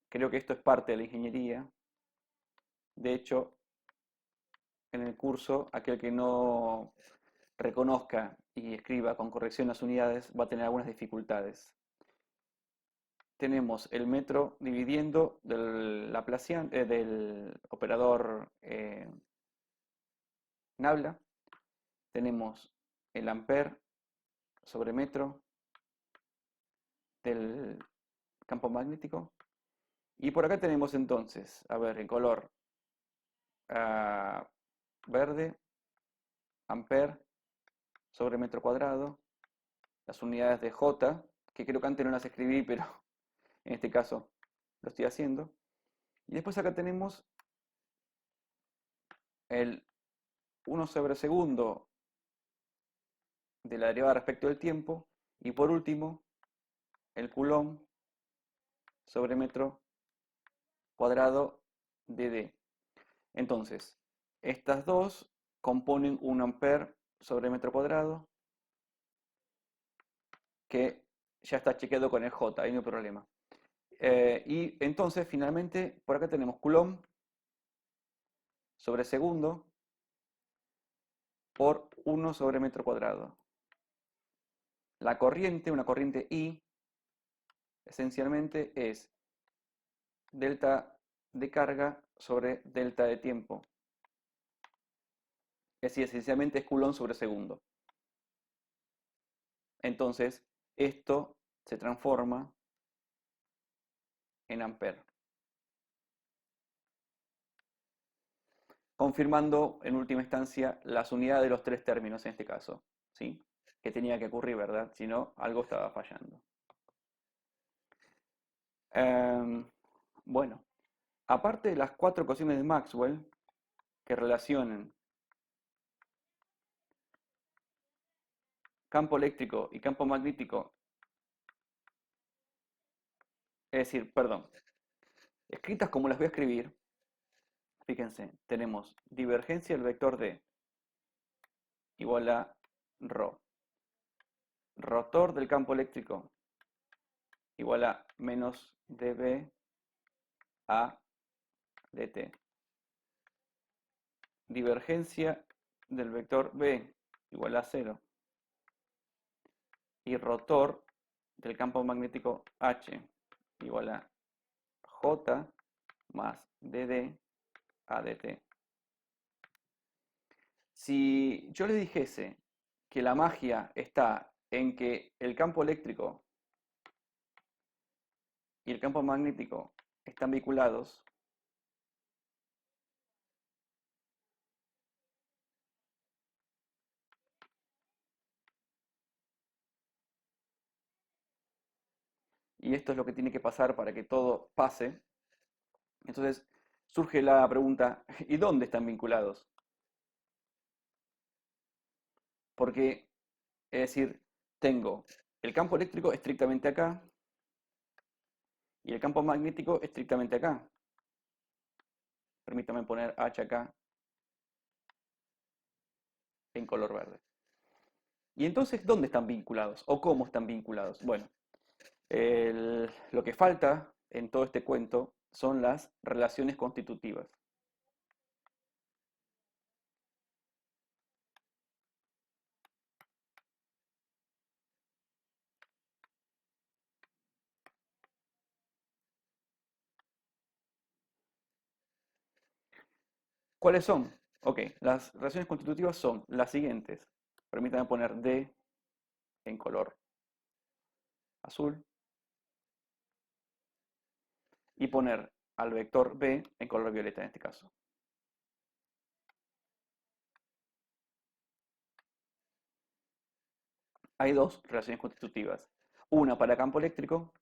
Creo que esto es parte de la ingeniería. De hecho, en el curso, aquel que no reconozca y escriba con corrección las unidades, va a tener algunas dificultades. Tenemos el metro dividiendo del Laplacian, del operador Nabla. Tenemos el ampere sobre metro del campo magnético. Y por acá tenemos entonces, a ver, en color verde, ampere sobre metro cuadrado, las unidades de J, que creo que antes no las escribí, pero en este caso lo estoy haciendo. Y después acá tenemos el 1 sobre segundo de la derivada respecto del tiempo. Y por último, el coulomb sobre metro cuadrado de D. Entonces, estas dos componen un ampere sobre metro cuadrado que ya está chequeado con el J, ahí no hay problema. Y entonces, finalmente, por acá tenemos coulomb sobre segundo por 1 sobre metro cuadrado. La corriente, una corriente I, esencialmente es delta de carga sobre delta de tiempo. Es decir, esencialmente es coulomb sobre segundo. Entonces, esto se transforma en ampere. Confirmando en última instancia las unidades de los tres términos en este caso, ¿sí? Que tenía que ocurrir, ¿verdad? Si no, algo estaba fallando. Bueno, aparte de las cuatro ecuaciones de Maxwell que relacionan campo eléctrico y campo magnético, es decir, perdón, escritas como las voy a escribir, fíjense, tenemos divergencia del vector D igual a ρ. Rotor del campo eléctrico igual a menos dB a dt. Divergencia del vector B igual a 0. Y rotor del campo magnético H igual a J más dd a dt. Si yo le dijese que la magia está en que el campo eléctrico y el campo magnético están vinculados, y esto es lo que tiene que pasar para que todo pase, entonces surge la pregunta, ¿y dónde están vinculados? Porque, es decir, tengo el campo eléctrico estrictamente acá y el campo magnético estrictamente acá. Permítame poner H acá en color verde. ¿Y entonces dónde están vinculados? ¿O cómo están vinculados? Bueno, lo que falta en todo este cuento son las relaciones constitutivas. ¿Cuáles son? Ok, las relaciones constitutivas son las siguientes. Permítanme poner D en color azul y poner al vector B en color violeta en este caso. Hay dos relaciones constitutivas. Una para campo eléctrico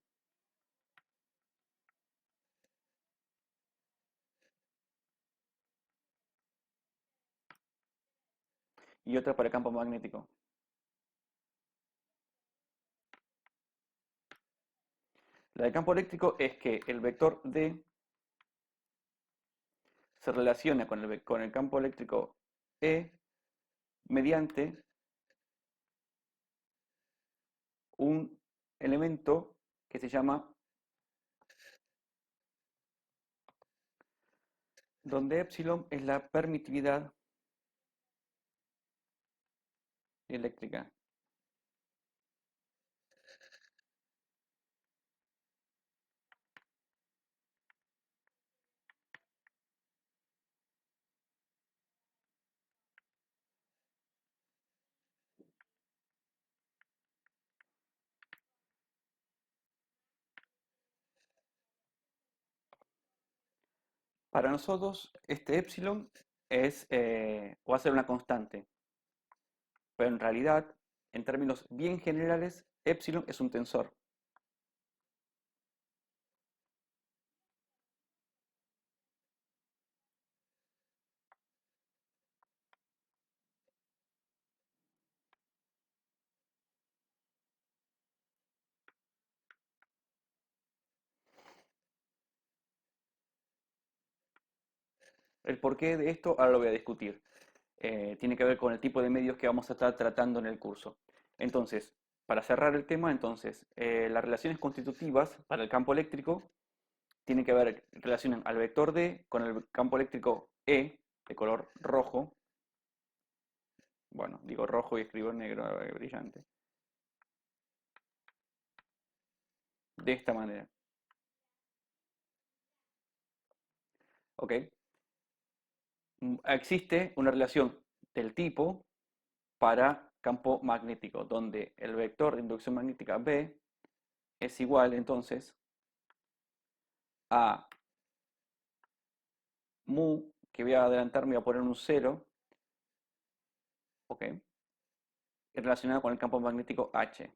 y otra para campo magnético. La de campo eléctrico es que el vector D se relaciona con el campo eléctrico E mediante un elemento que se llama, donde epsilon es la permitividad eléctrica. Para nosotros, este epsilon va a ser una constante, pero en realidad, en términos bien generales, epsilon es un tensor. El porqué de esto ahora lo voy a discutir. Tiene que ver con el tipo de medios que vamos a estar tratando en el curso. Entonces, para cerrar el tema, entonces, las relaciones constitutivas para el campo eléctrico tienen que ver, relacionan al vector D con el campo eléctrico E, de color rojo. Bueno, digo rojo y escribo en negro brillante. De esta manera. ¿Ok? Existe una relación del tipo para campo magnético, donde el vector de inducción magnética B es igual entonces a mu, que voy a adelantarme, voy a poner un cero, ¿ok? Relacionado con el campo magnético H.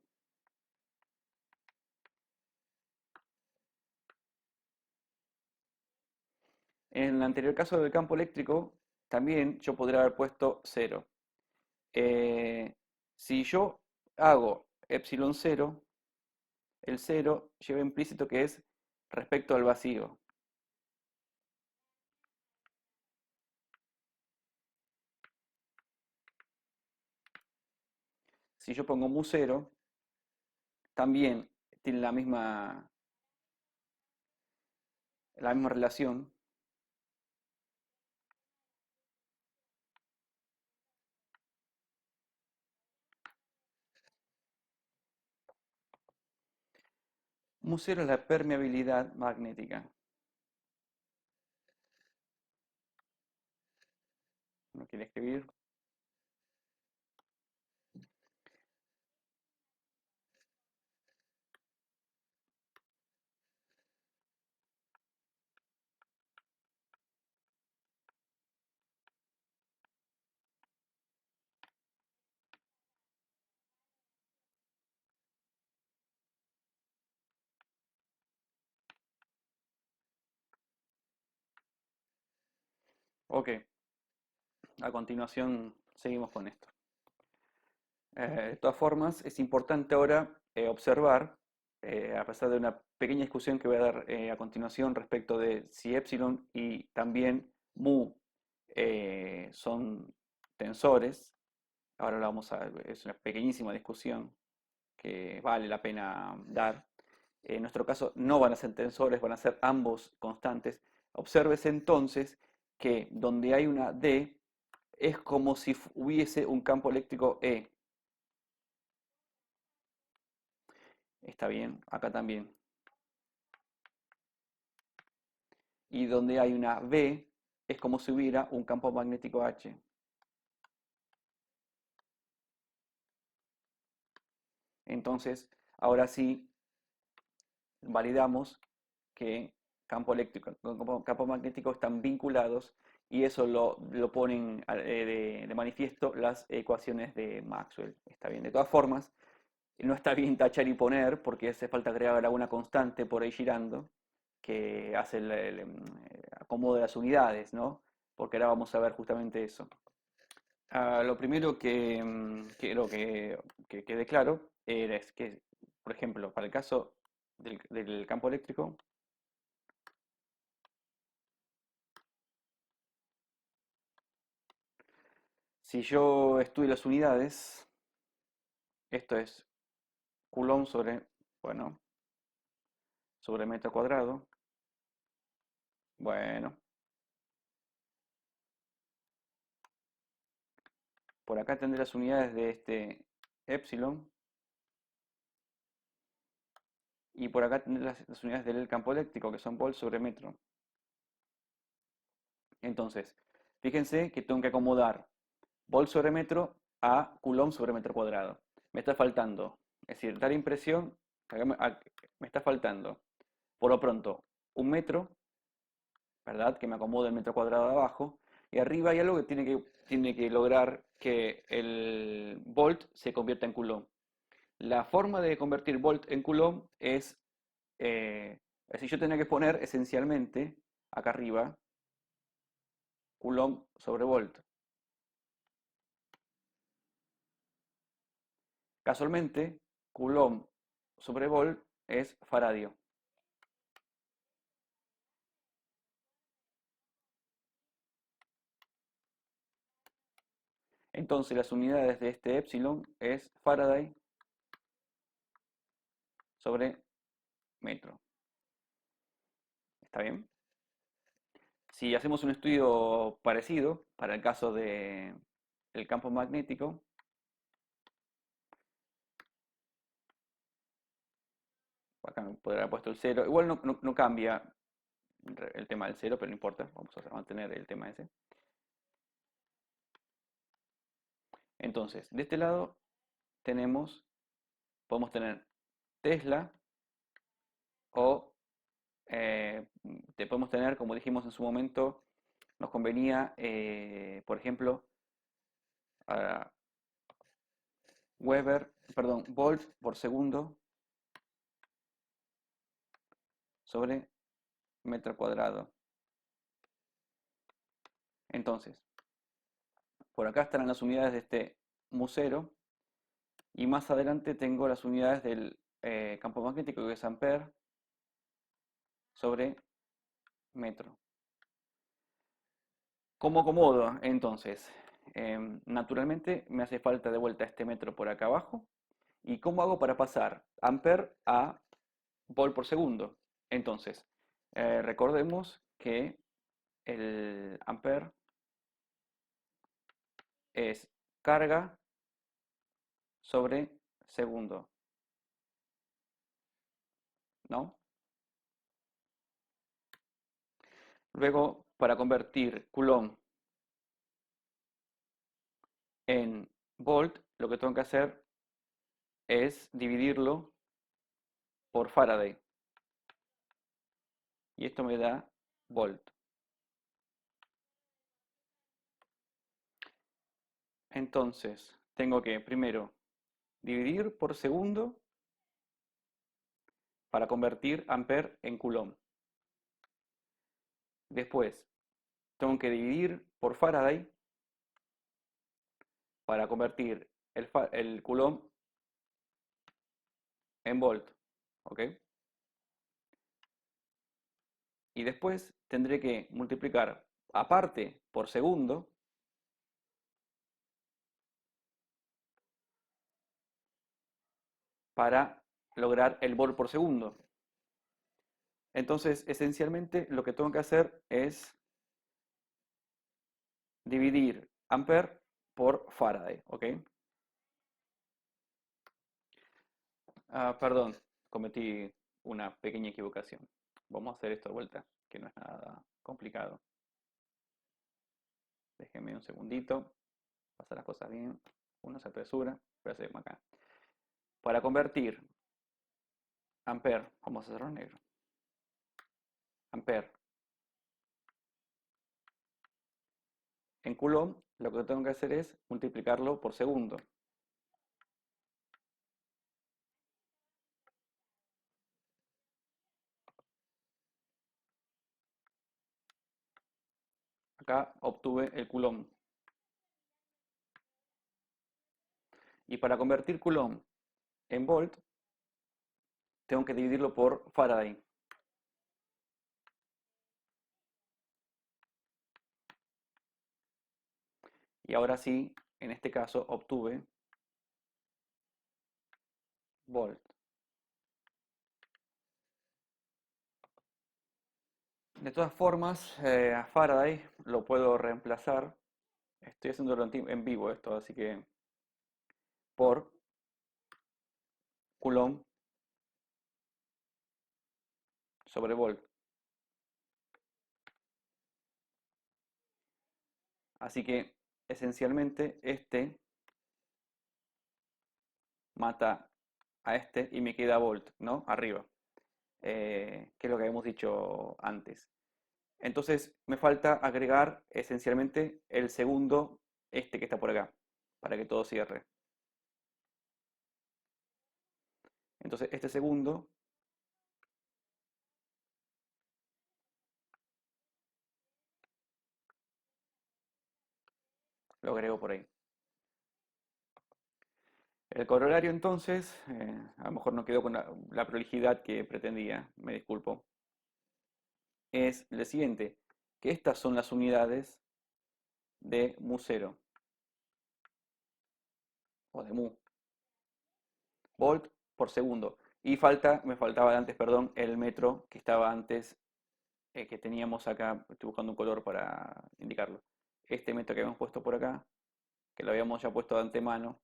En el anterior caso del campo eléctrico, también yo podría haber puesto cero. Eh, si yo hago epsilon cero, el cero lleva implícito que es respecto al vacío. Si yo pongo mu cero, también tiene la misma relación. Mu cero es la permeabilidad magnética. ¿No quiere escribir? Ok, a continuación seguimos con esto. De todas formas, es importante ahora observar, a pesar de una pequeña discusión que voy a dar a continuación respecto de si epsilon y también mu son tensores, ahora la vamos a ver, es una pequeñísima discusión que vale la pena dar. En nuestro caso no van a ser tensores, van a ser ambos constantes. Obsérvese entonces que donde hay una D es como si hubiese un campo eléctrico E. Está bien, acá también. Y donde hay una B es como si hubiera un campo magnético H. Entonces, ahora sí validamos que campo eléctrico y campo magnético están vinculados y eso lo ponen de manifiesto las ecuaciones de Maxwell. Está bien. De todas formas, no está bien tachar y poner porque hace falta agregar alguna constante por ahí girando que hace el acomodo de las unidades, ¿no? Porque ahora vamos a ver justamente eso. Lo primero que quiero que quede claro es que, por ejemplo, para el caso del campo eléctrico, si yo estudio las unidades, esto es Coulomb bueno, sobre metro cuadrado. Bueno, por acá tendré las unidades de este epsilon y por acá tendré las unidades del campo eléctrico, que son volt sobre metro. Entonces, fíjense que tengo que acomodar volt sobre metro a Coulomb sobre metro cuadrado. Me está faltando, es decir, dar impresión, me está faltando, por lo pronto, un metro ¿verdad? Que me acomode el metro cuadrado de abajo. Y arriba hay algo que tiene que lograr que el volt se convierta en coulomb. La forma de convertir volt en coulomb es decir, yo tenía que poner esencialmente acá arriba coulomb sobre volt. Casualmente, coulomb sobre volt es faradio. Entonces las unidades de este epsilon es Faraday sobre metro. ¿Está bien? Si hacemos un estudio parecido para el caso de el campo magnético, acá me podría haber puesto el cero. Igual no cambia el tema del cero, pero no importa. Vamos a mantener el tema ese. Entonces, de este lado podemos tener Tesla o te podemos tener, como dijimos en su momento, nos convenía, por ejemplo, a volt por segundo sobre metro cuadrado. Entonces, por acá estarán las unidades de este mu0 y más adelante tengo las unidades del campo magnético que es ampere sobre metro. ¿Cómo acomodo? Entonces, naturalmente me hace falta de vuelta este metro por acá abajo. ¿Y cómo hago para pasar ampere a volt por segundo? Entonces, recordemos que el ampere es carga sobre segundo, ¿no? Luego, para convertir Coulomb en volt, lo que tengo que hacer es dividirlo por Faraday. Y esto me da volt. Entonces, tengo que primero dividir por segundo para convertir ampere en Coulomb. Después, tengo que dividir por Faraday para convertir el Coulomb en volt. ¿Ok? Y después tendré que multiplicar aparte por segundo para lograr el volt por segundo. Entonces, esencialmente lo que tengo que hacer es dividir ampere por Faraday, ¿ok? Perdón, cometí una pequeña equivocación. Vamos a hacer esto de vuelta, que no es nada complicado. Déjenme un segundito, pasar las cosas bien. Uno se apresura, pero hacemos acá. Para convertir ampere, vamos a hacerlo negro. Ampere en Coulomb, lo que tengo que hacer es multiplicarlo por segundo. Acá obtuve el Coulomb. Y para convertir Coulomb en volt, tengo que dividirlo por Faraday. Y ahora sí, en este caso, obtuve volt. De todas formas, a Faraday lo puedo reemplazar. Estoy haciéndolo en vivo esto, así que por Coulomb sobre volt. Así que esencialmente este mata a este y me queda volt, ¿no? Arriba, que es lo que habíamos dicho antes. Entonces me falta agregar esencialmente el segundo, este que está por acá, para que todo cierre. Entonces este segundo lo agrego por ahí. El corolario entonces, a lo mejor no quedó con la prolijidad que pretendía, me disculpo, es el siguiente, que estas son las unidades de mu0 o de mu, volt por segundo. Y me faltaba antes, perdón, el metro que estaba antes, que teníamos acá, estoy buscando un color para indicarlo. Este metro que habíamos puesto por acá, que lo habíamos ya puesto de antemano,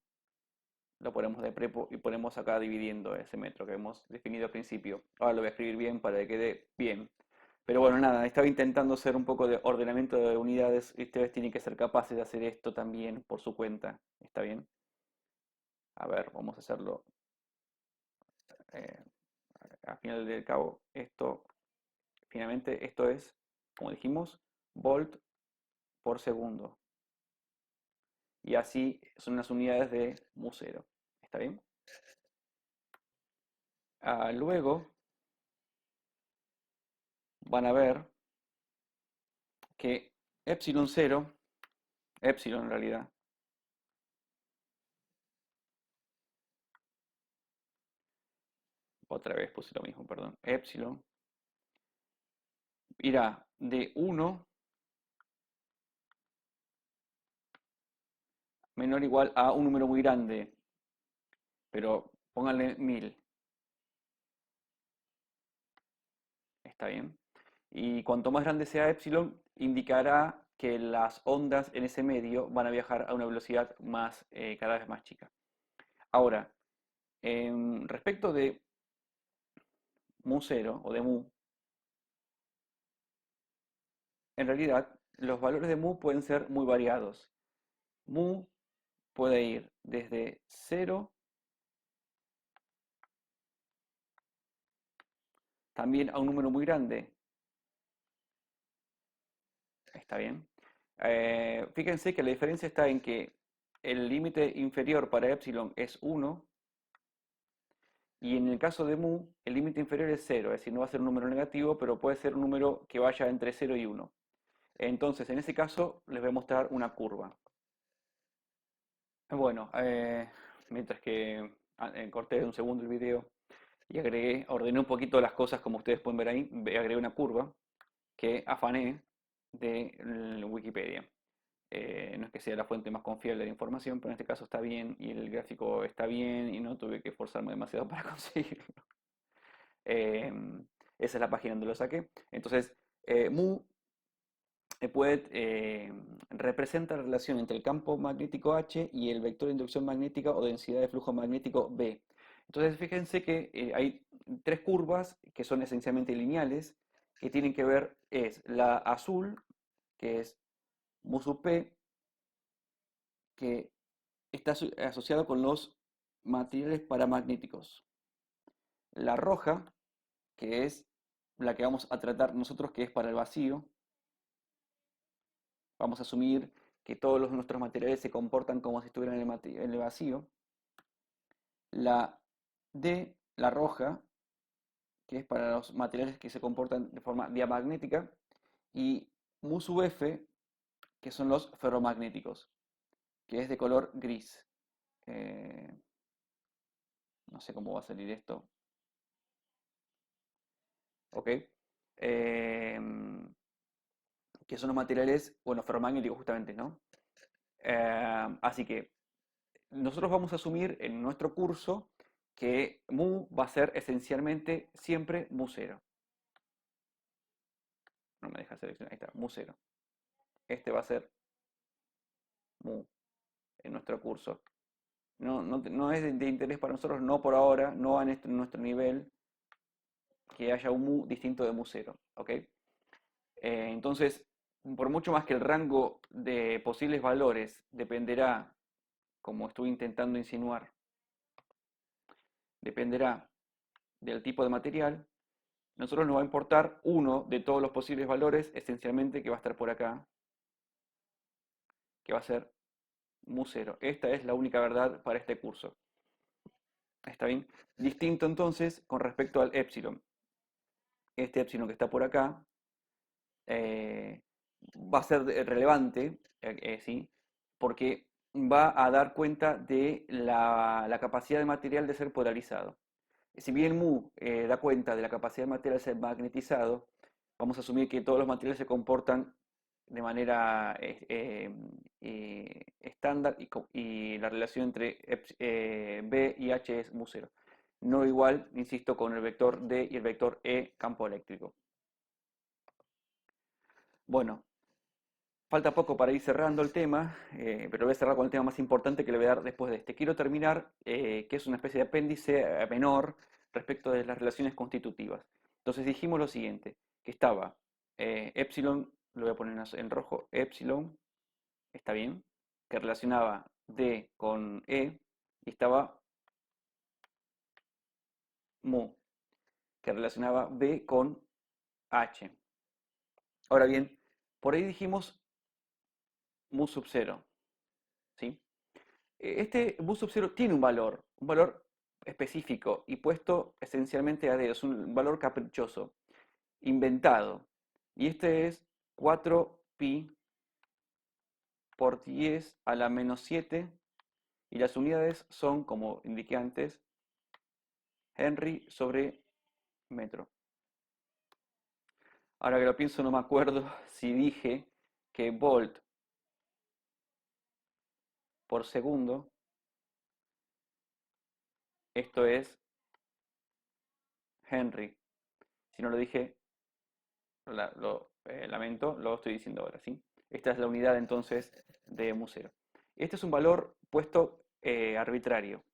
lo ponemos de prepo y ponemos acá dividiendo ese metro que hemos definido al principio. Ahora lo voy a escribir bien para que quede bien. Pero bueno, nada, estaba intentando hacer un poco de ordenamiento de unidades y ustedes tienen que ser capaces de hacer esto también por su cuenta. ¿Está bien? A ver, vamos a hacerlo. eh, Al final del cabo, finalmente, esto es, como dijimos, volt por segundo. Y así son las unidades de mu0. ¿Está bien? Luego van a ver que epsilon 0, epsilon en realidad, otra vez puse lo mismo, perdón, epsilon, irá de 1 menor o igual a un número muy grande, pero pónganle 1000, ¿está bien? Y cuanto más grande sea epsilon, indicará que las ondas en ese medio van a viajar a una velocidad más, cada vez más chica. Ahora, respecto de mu0 o de mu, en realidad los valores de mu pueden ser muy variados. Mu puede ir desde 0 también a un número muy grande. ¿Está bien? Fíjense que la diferencia está en que el límite inferior para epsilon es 1 y en el caso de mu el límite inferior es 0, es decir, no va a ser un número negativo, pero puede ser un número que vaya entre 0 y 1. Entonces, en ese caso les voy a mostrar una curva. Bueno, mientras que corté un segundo el video y ordené un poquito las cosas como ustedes pueden ver ahí, agregué una curva que afané de Wikipedia. No es que sea la fuente más confiable de la información, pero en este caso está bien y el gráfico está bien y no tuve que esforzarme demasiado para conseguirlo. Esa es la página donde lo saqué. Entonces, mu representa la relación entre el campo magnético H y el vector de inducción magnética o densidad de flujo magnético B. Entonces, fíjense que hay tres curvas que son esencialmente lineales, que tienen que ver, es la azul, que es mu sub P, que está asociado con los materiales paramagnéticos. La roja, que es la que vamos a tratar nosotros, que es para el vacío. Vamos a asumir que todos nuestros materiales se comportan como si estuvieran en el vacío. La D, la roja, que es para los materiales que se comportan de forma diamagnética. Y mu sub F, que son los ferromagnéticos, que es de color gris. Eh, no sé cómo va a salir esto. ¿Ok? Que son los materiales, bueno, ferromagnéticos justamente, ¿no? Así que nosotros vamos a asumir en nuestro curso que mu va a ser esencialmente siempre mu0. No me deja seleccionar, ahí está, mu0. Este va a ser mu en nuestro curso. No es de interés para nosotros, no por ahora, no en nuestro nivel, que haya un mu distinto de mu0. ¿Ok? Entonces, por mucho más que el rango de posibles valores dependerá, como estuve intentando insinuar, dependerá del tipo de material, nosotros nos va a importar uno de todos los posibles valores, esencialmente, que va a estar por acá, que va a ser mu0. Esta es la única verdad para este curso. ¿Está bien? Distinto entonces con respecto al epsilon. Este epsilon que está por acá eh, va a ser relevante, ¿sí? Porque va a dar cuenta de la capacidad del material de ser polarizado. Si bien mu da cuenta de la capacidad del material de ser magnetizado, vamos a asumir que todos los materiales se comportan de manera estándar y la relación entre B y H es mu0. No igual, insisto, con el vector D y el vector E campo eléctrico. Bueno, falta poco para ir cerrando el tema, pero voy a cerrar con el tema más importante que le voy a dar después de este. Quiero terminar, que es una especie de apéndice menor respecto de las relaciones constitutivas. Entonces dijimos lo siguiente, que estaba epsilon, lo voy a poner en rojo, epsilon, está bien, que relacionaba D con E, y estaba mu, que relacionaba B con H. Ahora bien, por ahí dijimos mu sub 0, ¿sí? Este bus sub 0 tiene un valor específico y puesto esencialmente a dedo, es un valor caprichoso, inventado. Y este es 4pi por 10 a la menos 7 y las unidades son, como indiqué antes, Henry sobre metro. Ahora que lo pienso no me acuerdo si dije que volt por segundo, esto es Henry. Si no lo dije, lamento, lo estoy diciendo ahora, ¿sí? Esta es la unidad entonces de mu0. Este es un valor puesto arbitrario.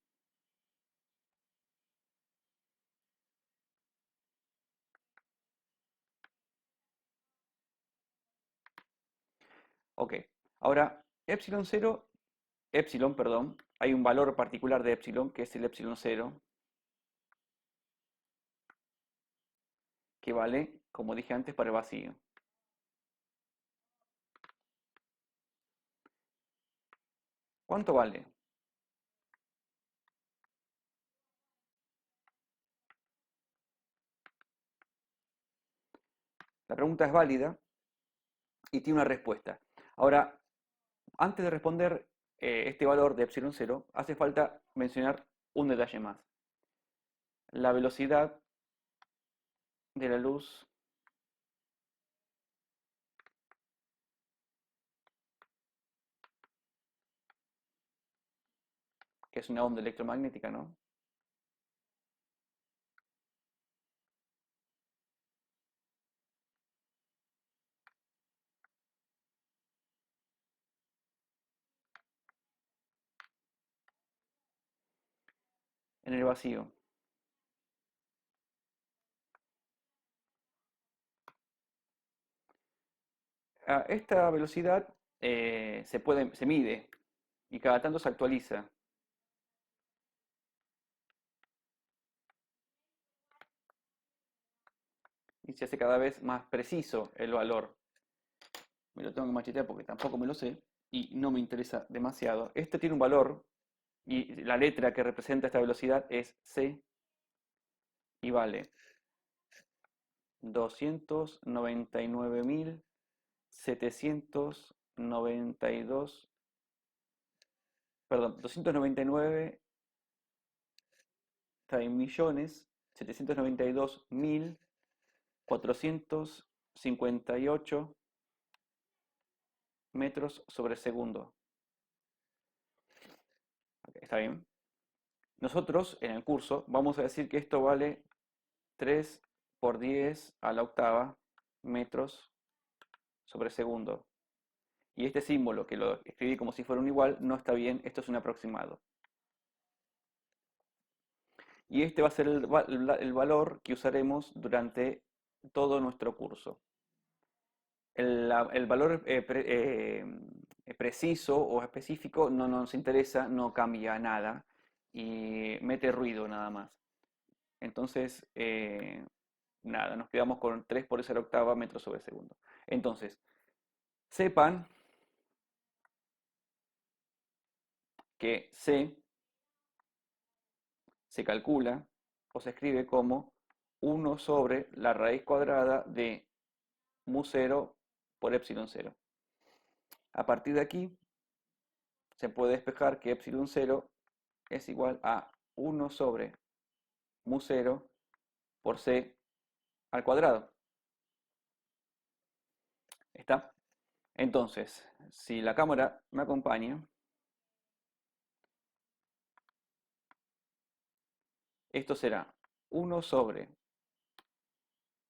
Ok, ahora epsilon 0, epsilon, perdón, hay un valor particular de epsilon que es el epsilon 0, que vale, como dije antes, para el vacío. ¿Cuánto vale? La pregunta es válida y tiene una respuesta. Ahora, antes de responder este valor de epsilon 0, hace falta mencionar un detalle más. La velocidad de la luz, que es una onda electromagnética, ¿no? En el vacío. Esta velocidad se mide y cada tanto se actualiza y se hace cada vez más preciso el valor. Me lo tengo que machetear porque tampoco me lo sé y no me interesa demasiado. Este tiene un valor y la letra que representa esta velocidad es c y vale 299.792, perdón, 299 millones 792.458 metros sobre segundo. Ok, ¿está bien? Nosotros en el curso vamos a decir que esto vale 3 por 10 a la octava metros sobre segundo. Y este símbolo, que lo escribí como si fuera un igual, no está bien, esto es un aproximado. Y este va a ser el valor que usaremos durante todo nuestro curso. El valor preciso o específico no nos interesa, no cambia nada y mete ruido nada más. Entonces, nada, nos quedamos con 3 por 10 a la octava metros sobre segundo. Entonces, sepan que C se calcula o se escribe como 1 sobre la raíz cuadrada de mu 0 por epsilon 0. A partir de aquí, se puede despejar que epsilon 0 es igual a 1 sobre mu 0 por c al cuadrado. ¿Está? Entonces, si la cámara me acompaña, esto será 1 sobre,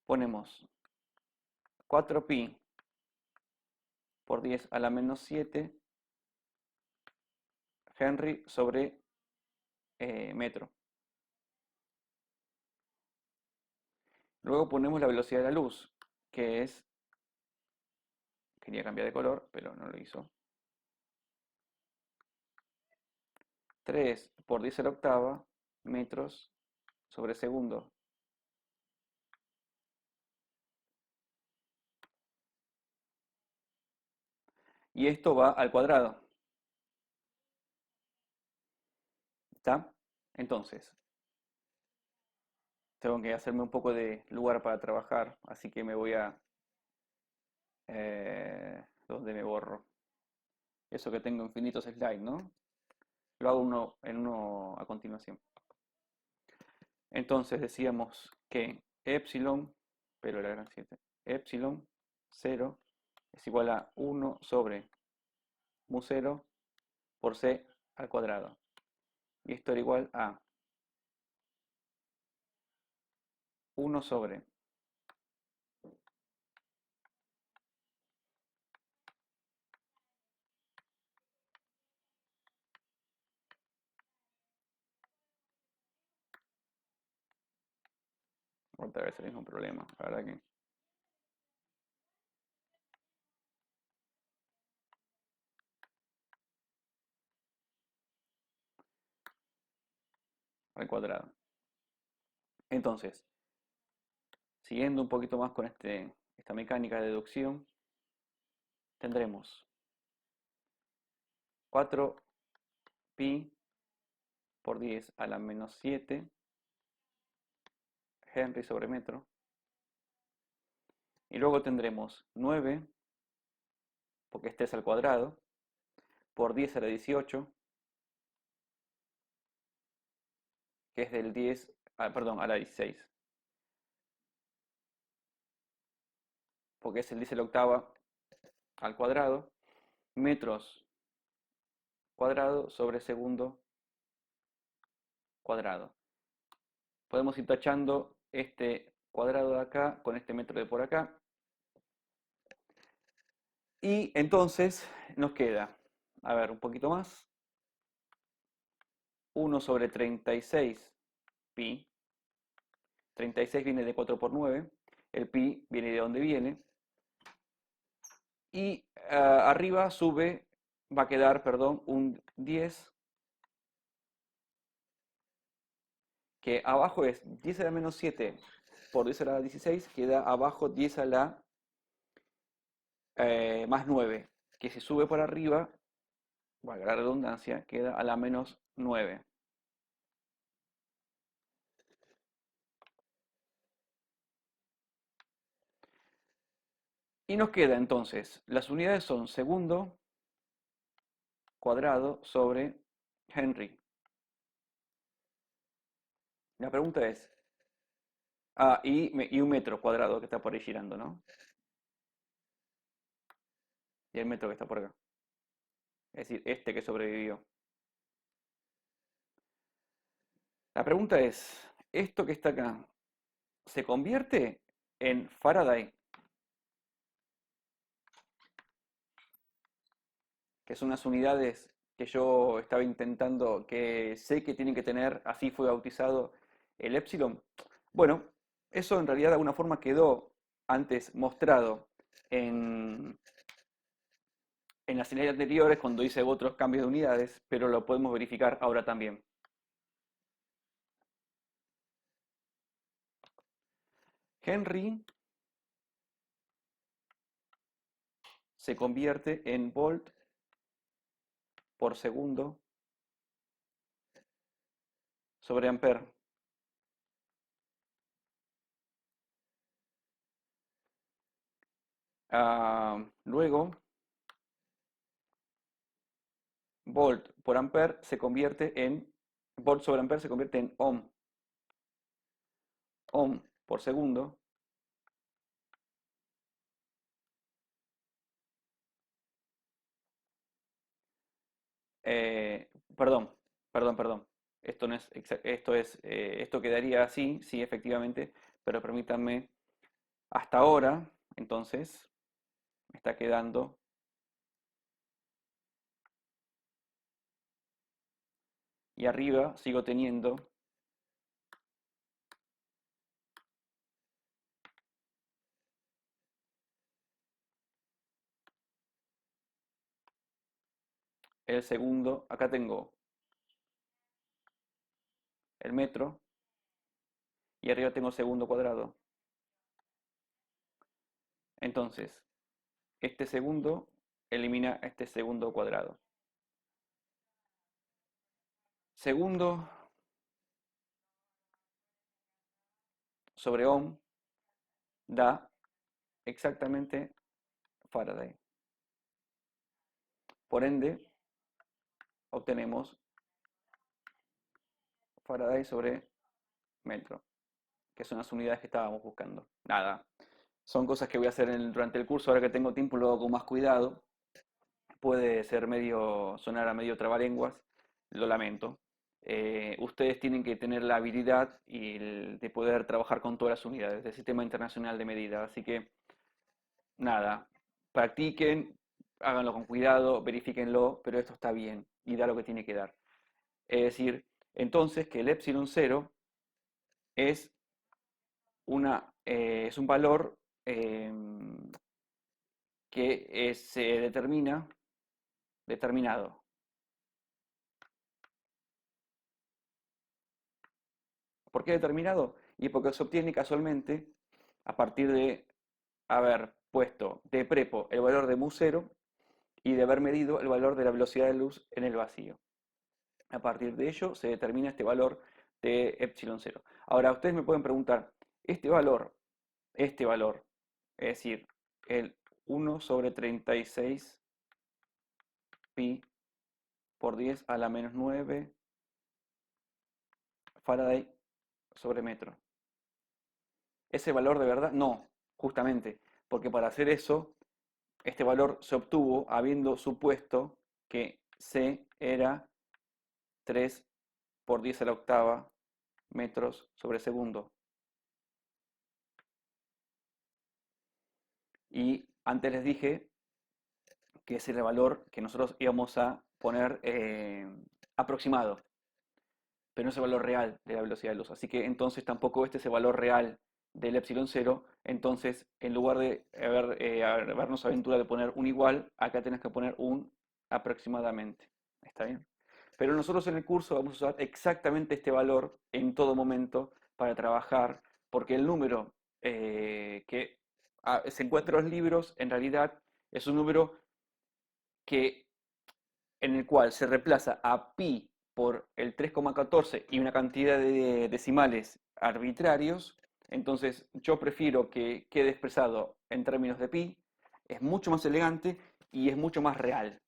ponemos 4pi por 10 a la menos 7 Henry sobre metro. Luego ponemos la velocidad de la luz, que es, quería cambiar de color, pero no lo hizo, 3 por 10 a la octava metros sobre segundo. Y esto va al cuadrado. ¿Está? Entonces, tengo que hacerme un poco de lugar para trabajar, así que me voy a... ¿dónde me borro? Eso que tengo infinitos slides, ¿no? Lo hago en uno a continuación. Entonces decíamos que epsilon, pero la gran 7, epsilon 0 es igual a 1 sobre mu 0 por c al cuadrado. Y esto era igual a 1 sobre otra vez el mismo problema, la verdad que al cuadrado. Entonces, siguiendo un poquito más con esta mecánica de deducción, tendremos 4pi por 10 a la menos 7 Henry sobre metro. Y luego tendremos 9, porque este es al cuadrado, por 10 a la 18, que es del 10, perdón, a la 16, porque es el 10 a la octava al cuadrado, metros cuadrado sobre segundo cuadrado. Podemos ir tachando este cuadrado de acá con este metro de por acá. Y entonces nos queda, a ver, un poquito más, 1 sobre 36 pi. 36 viene de 4 por 9, el pi viene de donde viene. Y arriba sube, va a quedar, perdón, un 10, que abajo es 10 a la menos 7 por 10 a la 16, queda abajo 10 a la más 9, que si sube por arriba, valga la redundancia, queda a la menos 9. Y nos queda entonces, las unidades son segundo cuadrado sobre Henry. La pregunta es, y un metro cuadrado que está por ahí girando, ¿no? Y el metro que está por acá. Es decir, este que sobrevivió. La pregunta es, ¿esto que está acá se convierte en Faraday? Que son unas unidades que yo estaba intentando, que sé que tienen que tener, así fue bautizado el epsilon. Bueno, eso en realidad de alguna forma quedó antes mostrado en, en las señales anteriores cuando hice otros cambios de unidades, pero lo podemos verificar ahora también. Henry se convierte en volt por segundo sobre ampere. Luego, volt por ampere se convierte en, volt sobre ampere se convierte en ohm. Ohm por segundo perdón, perdón. Esto no es, esto quedaría así, sí, efectivamente, pero permítanme, hasta ahora, entonces, me está quedando, y arriba sigo teniendo el segundo, acá tengo el metro, y arriba tengo segundo cuadrado. Entonces, este segundo elimina este segundo cuadrado. Segundo sobre ohm da exactamente Faraday. Por ende, obtenemos Faraday sobre metro, que son las unidades que estábamos buscando. Nada, son cosas que voy a hacer durante el curso, ahora que tengo tiempo lo hago con más cuidado. Puede ser medio, sonar a medio trabalenguas, lo lamento. Ustedes tienen que tener la habilidad de poder trabajar con todas las unidades del Sistema Internacional de Medida. Así que, nada, practiquen, háganlo con cuidado, verifíquenlo, pero esto está bien y da lo que tiene que dar. Es decir, entonces que el epsilon cero es, es un valor que se determina determinado. ¿Por qué determinado? Y porque se obtiene casualmente a partir de haber puesto de prepo el valor de mu0 y de haber medido el valor de la velocidad de luz en el vacío. A partir de ello se determina este valor de epsilon 0. Ahora, ustedes me pueden preguntar, este valor, es decir, el 1 sobre 36 pi por 10 a la menos 9 Faraday sobre metro. ¿Ese valor de verdad? No, justamente, porque para hacer eso, este valor se obtuvo habiendo supuesto que C era 3 por 10 a la octava metros sobre segundo. Y antes les dije que ese era el valor que nosotros íbamos a poner aproximado, pero no es el valor real de la velocidad de luz. Así que entonces tampoco este es el valor real del epsilon cero. Entonces, en lugar de habernos aventurado de poner un igual, acá tenés que poner un aproximadamente. ¿Está bien? Pero nosotros en el curso vamos a usar exactamente este valor en todo momento para trabajar, porque el número que se encuentra en los libros en realidad es un número que en el cual se reemplaza a pi por el 3,14 y una cantidad de decimales arbitrarios, entonces yo prefiero que quede expresado en términos de pi, es mucho más elegante y es mucho más real,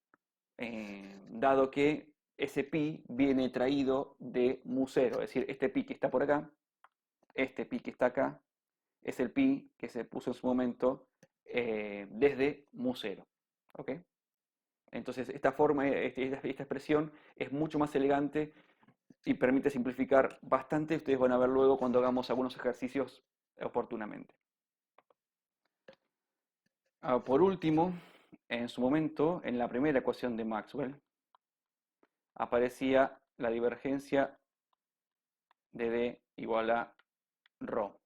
dado que ese pi viene traído de mu0, es decir, este pi que está por acá, este pi que está acá, es el pi que se puso en su momento desde mu0. ¿Ok? Entonces, esta forma, esta expresión es mucho más elegante y permite simplificar bastante. Ustedes van a ver luego cuando hagamos algunos ejercicios oportunamente. Por último, en su momento, en la primera ecuación de Maxwell, aparecía la divergencia de D igual a ρ.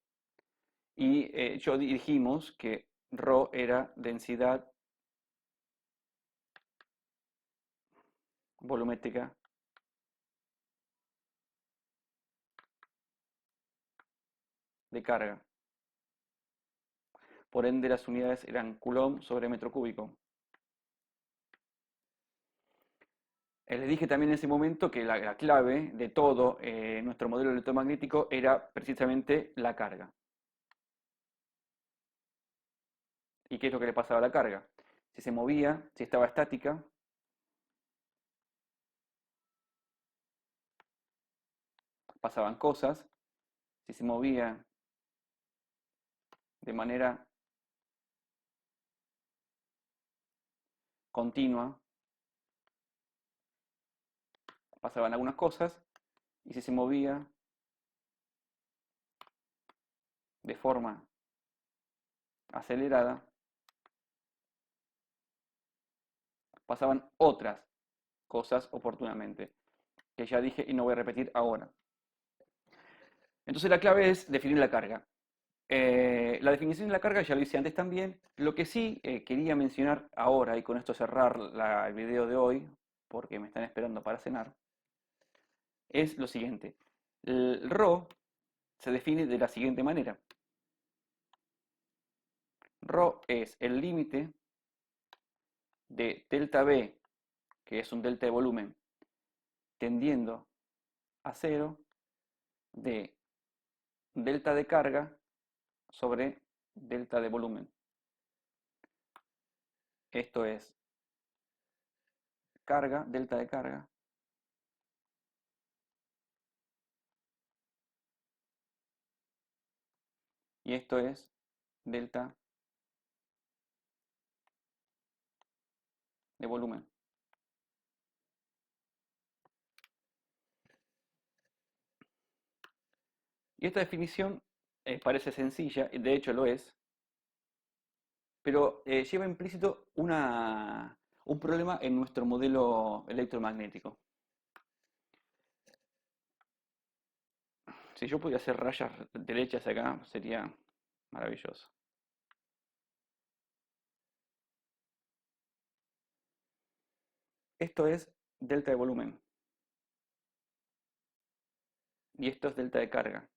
Y yo dijimos que ρ era densidad volumétrica de carga. por ende las unidades eran coulomb sobre metro cúbico. Les dije también en ese momento que la clave de todo nuestro modelo electromagnético era precisamente la carga. ¿Y qué es lo que le pasaba a la carga? Si se movía, si estaba estática, pasaban cosas. Si se movía de manera continua, pasaban algunas cosas. Y si se movía de forma acelerada, pasaban otras cosas oportunamente, que ya dije y no voy a repetir ahora. Entonces la clave es definir la carga. La definición de la carga ya lo hice antes también. Lo que sí quería mencionar ahora, y con esto cerrar el video de hoy, porque me están esperando para cenar, es lo siguiente. El ρ se define de la siguiente manera. Ρ es el límite de delta B, que es un delta de volumen, tendiendo a cero, de delta de carga sobre delta de volumen. Esto es carga, delta de carga, y esto es delta de volumen. Y esta definición parece sencilla, y de hecho lo es, pero lleva implícito un problema en nuestro modelo electromagnético. Si yo pudiera hacer rayas derechas acá, sería maravilloso. Esto es delta de volumen y esto es delta de carga.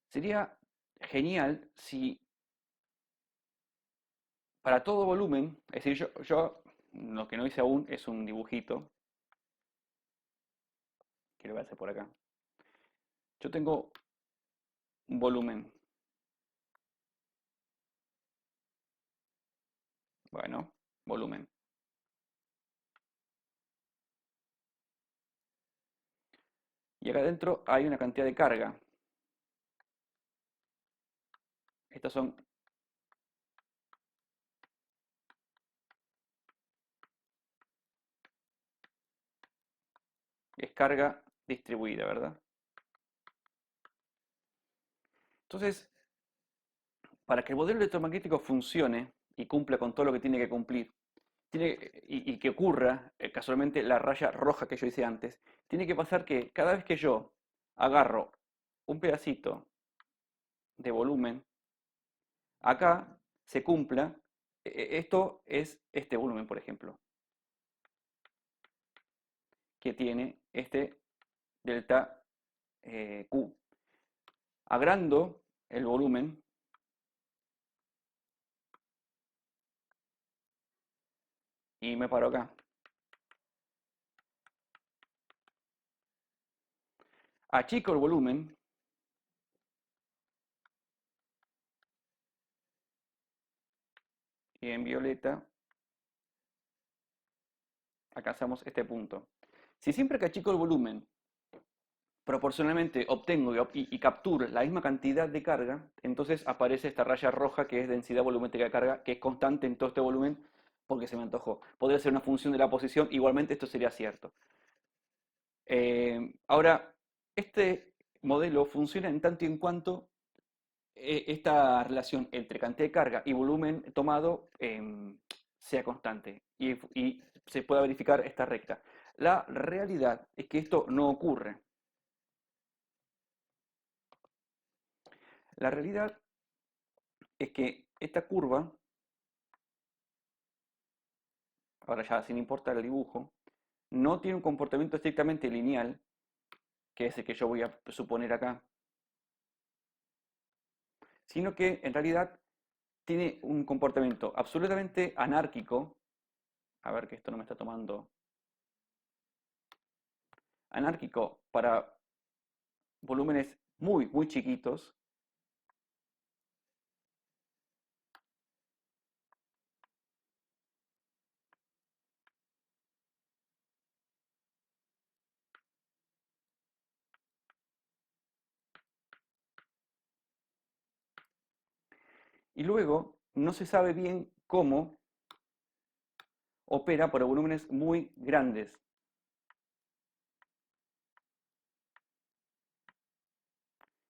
Sería genial si para todo volumen, es decir, yo lo que no hice aún es un dibujito, que lo voy a hacer por acá. Yo tengo un volumen. Bueno, volumen. Y acá adentro hay una cantidad de carga. Estas son es carga distribuida, ¿verdad? Entonces, para que el modelo electromagnético funcione y cumpla con todo lo que tiene que cumplir, y que ocurra casualmente la raya roja que yo hice antes, tiene que pasar que cada vez que yo agarro un pedacito de volumen, acá se cumpla, esto es este volumen, por ejemplo, que tiene este delta Q. Agrando el volumen y me paro acá. Achico el volumen y en violeta alcanzamos este punto. Si siempre que achico el volumen proporcionalmente obtengo y capturo la misma cantidad de carga, entonces aparece esta raya roja que es densidad volumétrica de carga, que es constante en todo este volumen porque se me antojó. Podría ser una función de la posición, igualmente esto sería cierto. Ahora, este modelo funciona en tanto y en cuanto esta relación entre cantidad de carga y volumen tomado sea constante y se pueda verificar esta recta. La realidad es que esto no ocurre. La realidad es que esta curva, ahora ya sin importar el dibujo, no tiene un comportamiento estrictamente lineal, que es el que yo voy a suponer acá, sino que en realidad tiene un comportamiento absolutamente anárquico. A ver que esto no me está tomando. Anárquico para volúmenes muy, muy chiquitos. Y luego no se sabe bien cómo opera para volúmenes muy grandes.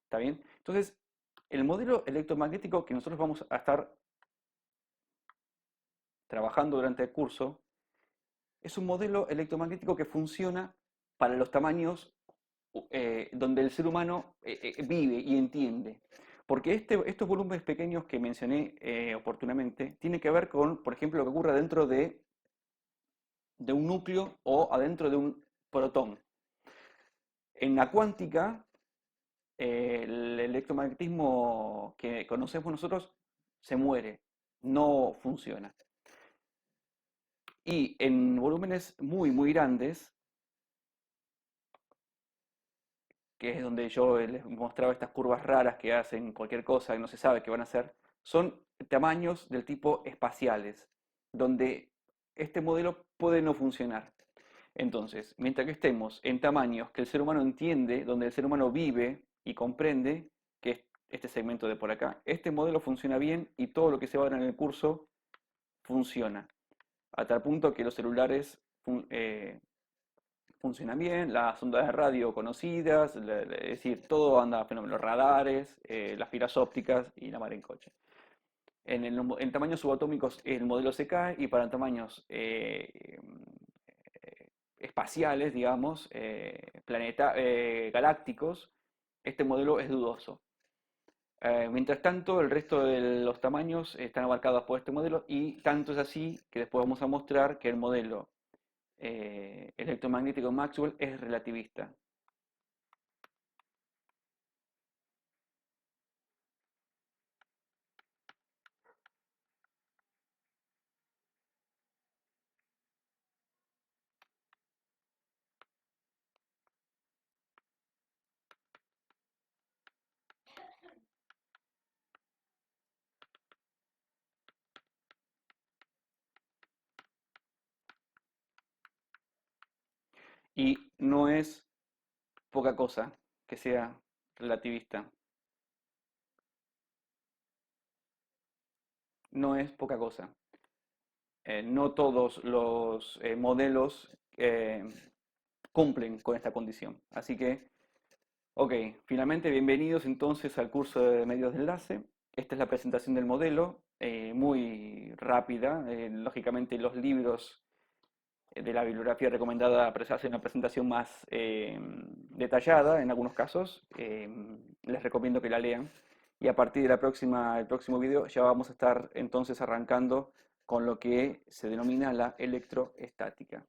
¿Está bien? Entonces, el modelo electromagnético que nosotros vamos a estar trabajando durante el curso es un modelo electromagnético que funciona para los tamaños donde el ser humano vive y entiende. Porque estos volúmenes pequeños que mencioné oportunamente tienen que ver con, por ejemplo, lo que ocurre dentro de un núcleo o adentro de un protón. En la cuántica, el electromagnetismo que conocemos nosotros se muere, no funciona. Y en volúmenes muy, muy grandes, que es donde yo les mostraba estas curvas raras que hacen cualquier cosa que no se sabe qué van a hacer, son tamaños del tipo espaciales, donde este modelo puede no funcionar. Entonces, mientras que estemos en tamaños que el ser humano entiende, donde el ser humano vive y comprende, que es este segmento de por acá, este modelo funciona bien y todo lo que se va a ver en el curso funciona. A tal punto que los celulares funcionan bien, las ondas de radio conocidas, es decir, todo anda fenómeno, los radares, las fibras ópticas y la mar en coche. En tamaños subatómicos el modelo se cae y para tamaños espaciales, digamos, galácticos, este modelo es dudoso. Mientras tanto, el resto de los tamaños están abarcados por este modelo y tanto es así que después vamos a mostrar que el modelo electromagnético Maxwell es relativista. Y no es poca cosa que sea relativista. No es poca cosa. No todos los modelos cumplen con esta condición. Así que, ok, finalmente bienvenidos entonces al curso de medios de enlace. Esta es la presentación del modelo, muy rápida. Lógicamente los libros de la bibliografía recomendada hace una presentación más detallada en algunos casos. Les recomiendo que la lean. Y a partir de el próximo video ya vamos a estar entonces arrancando con lo que se denomina la electroestática.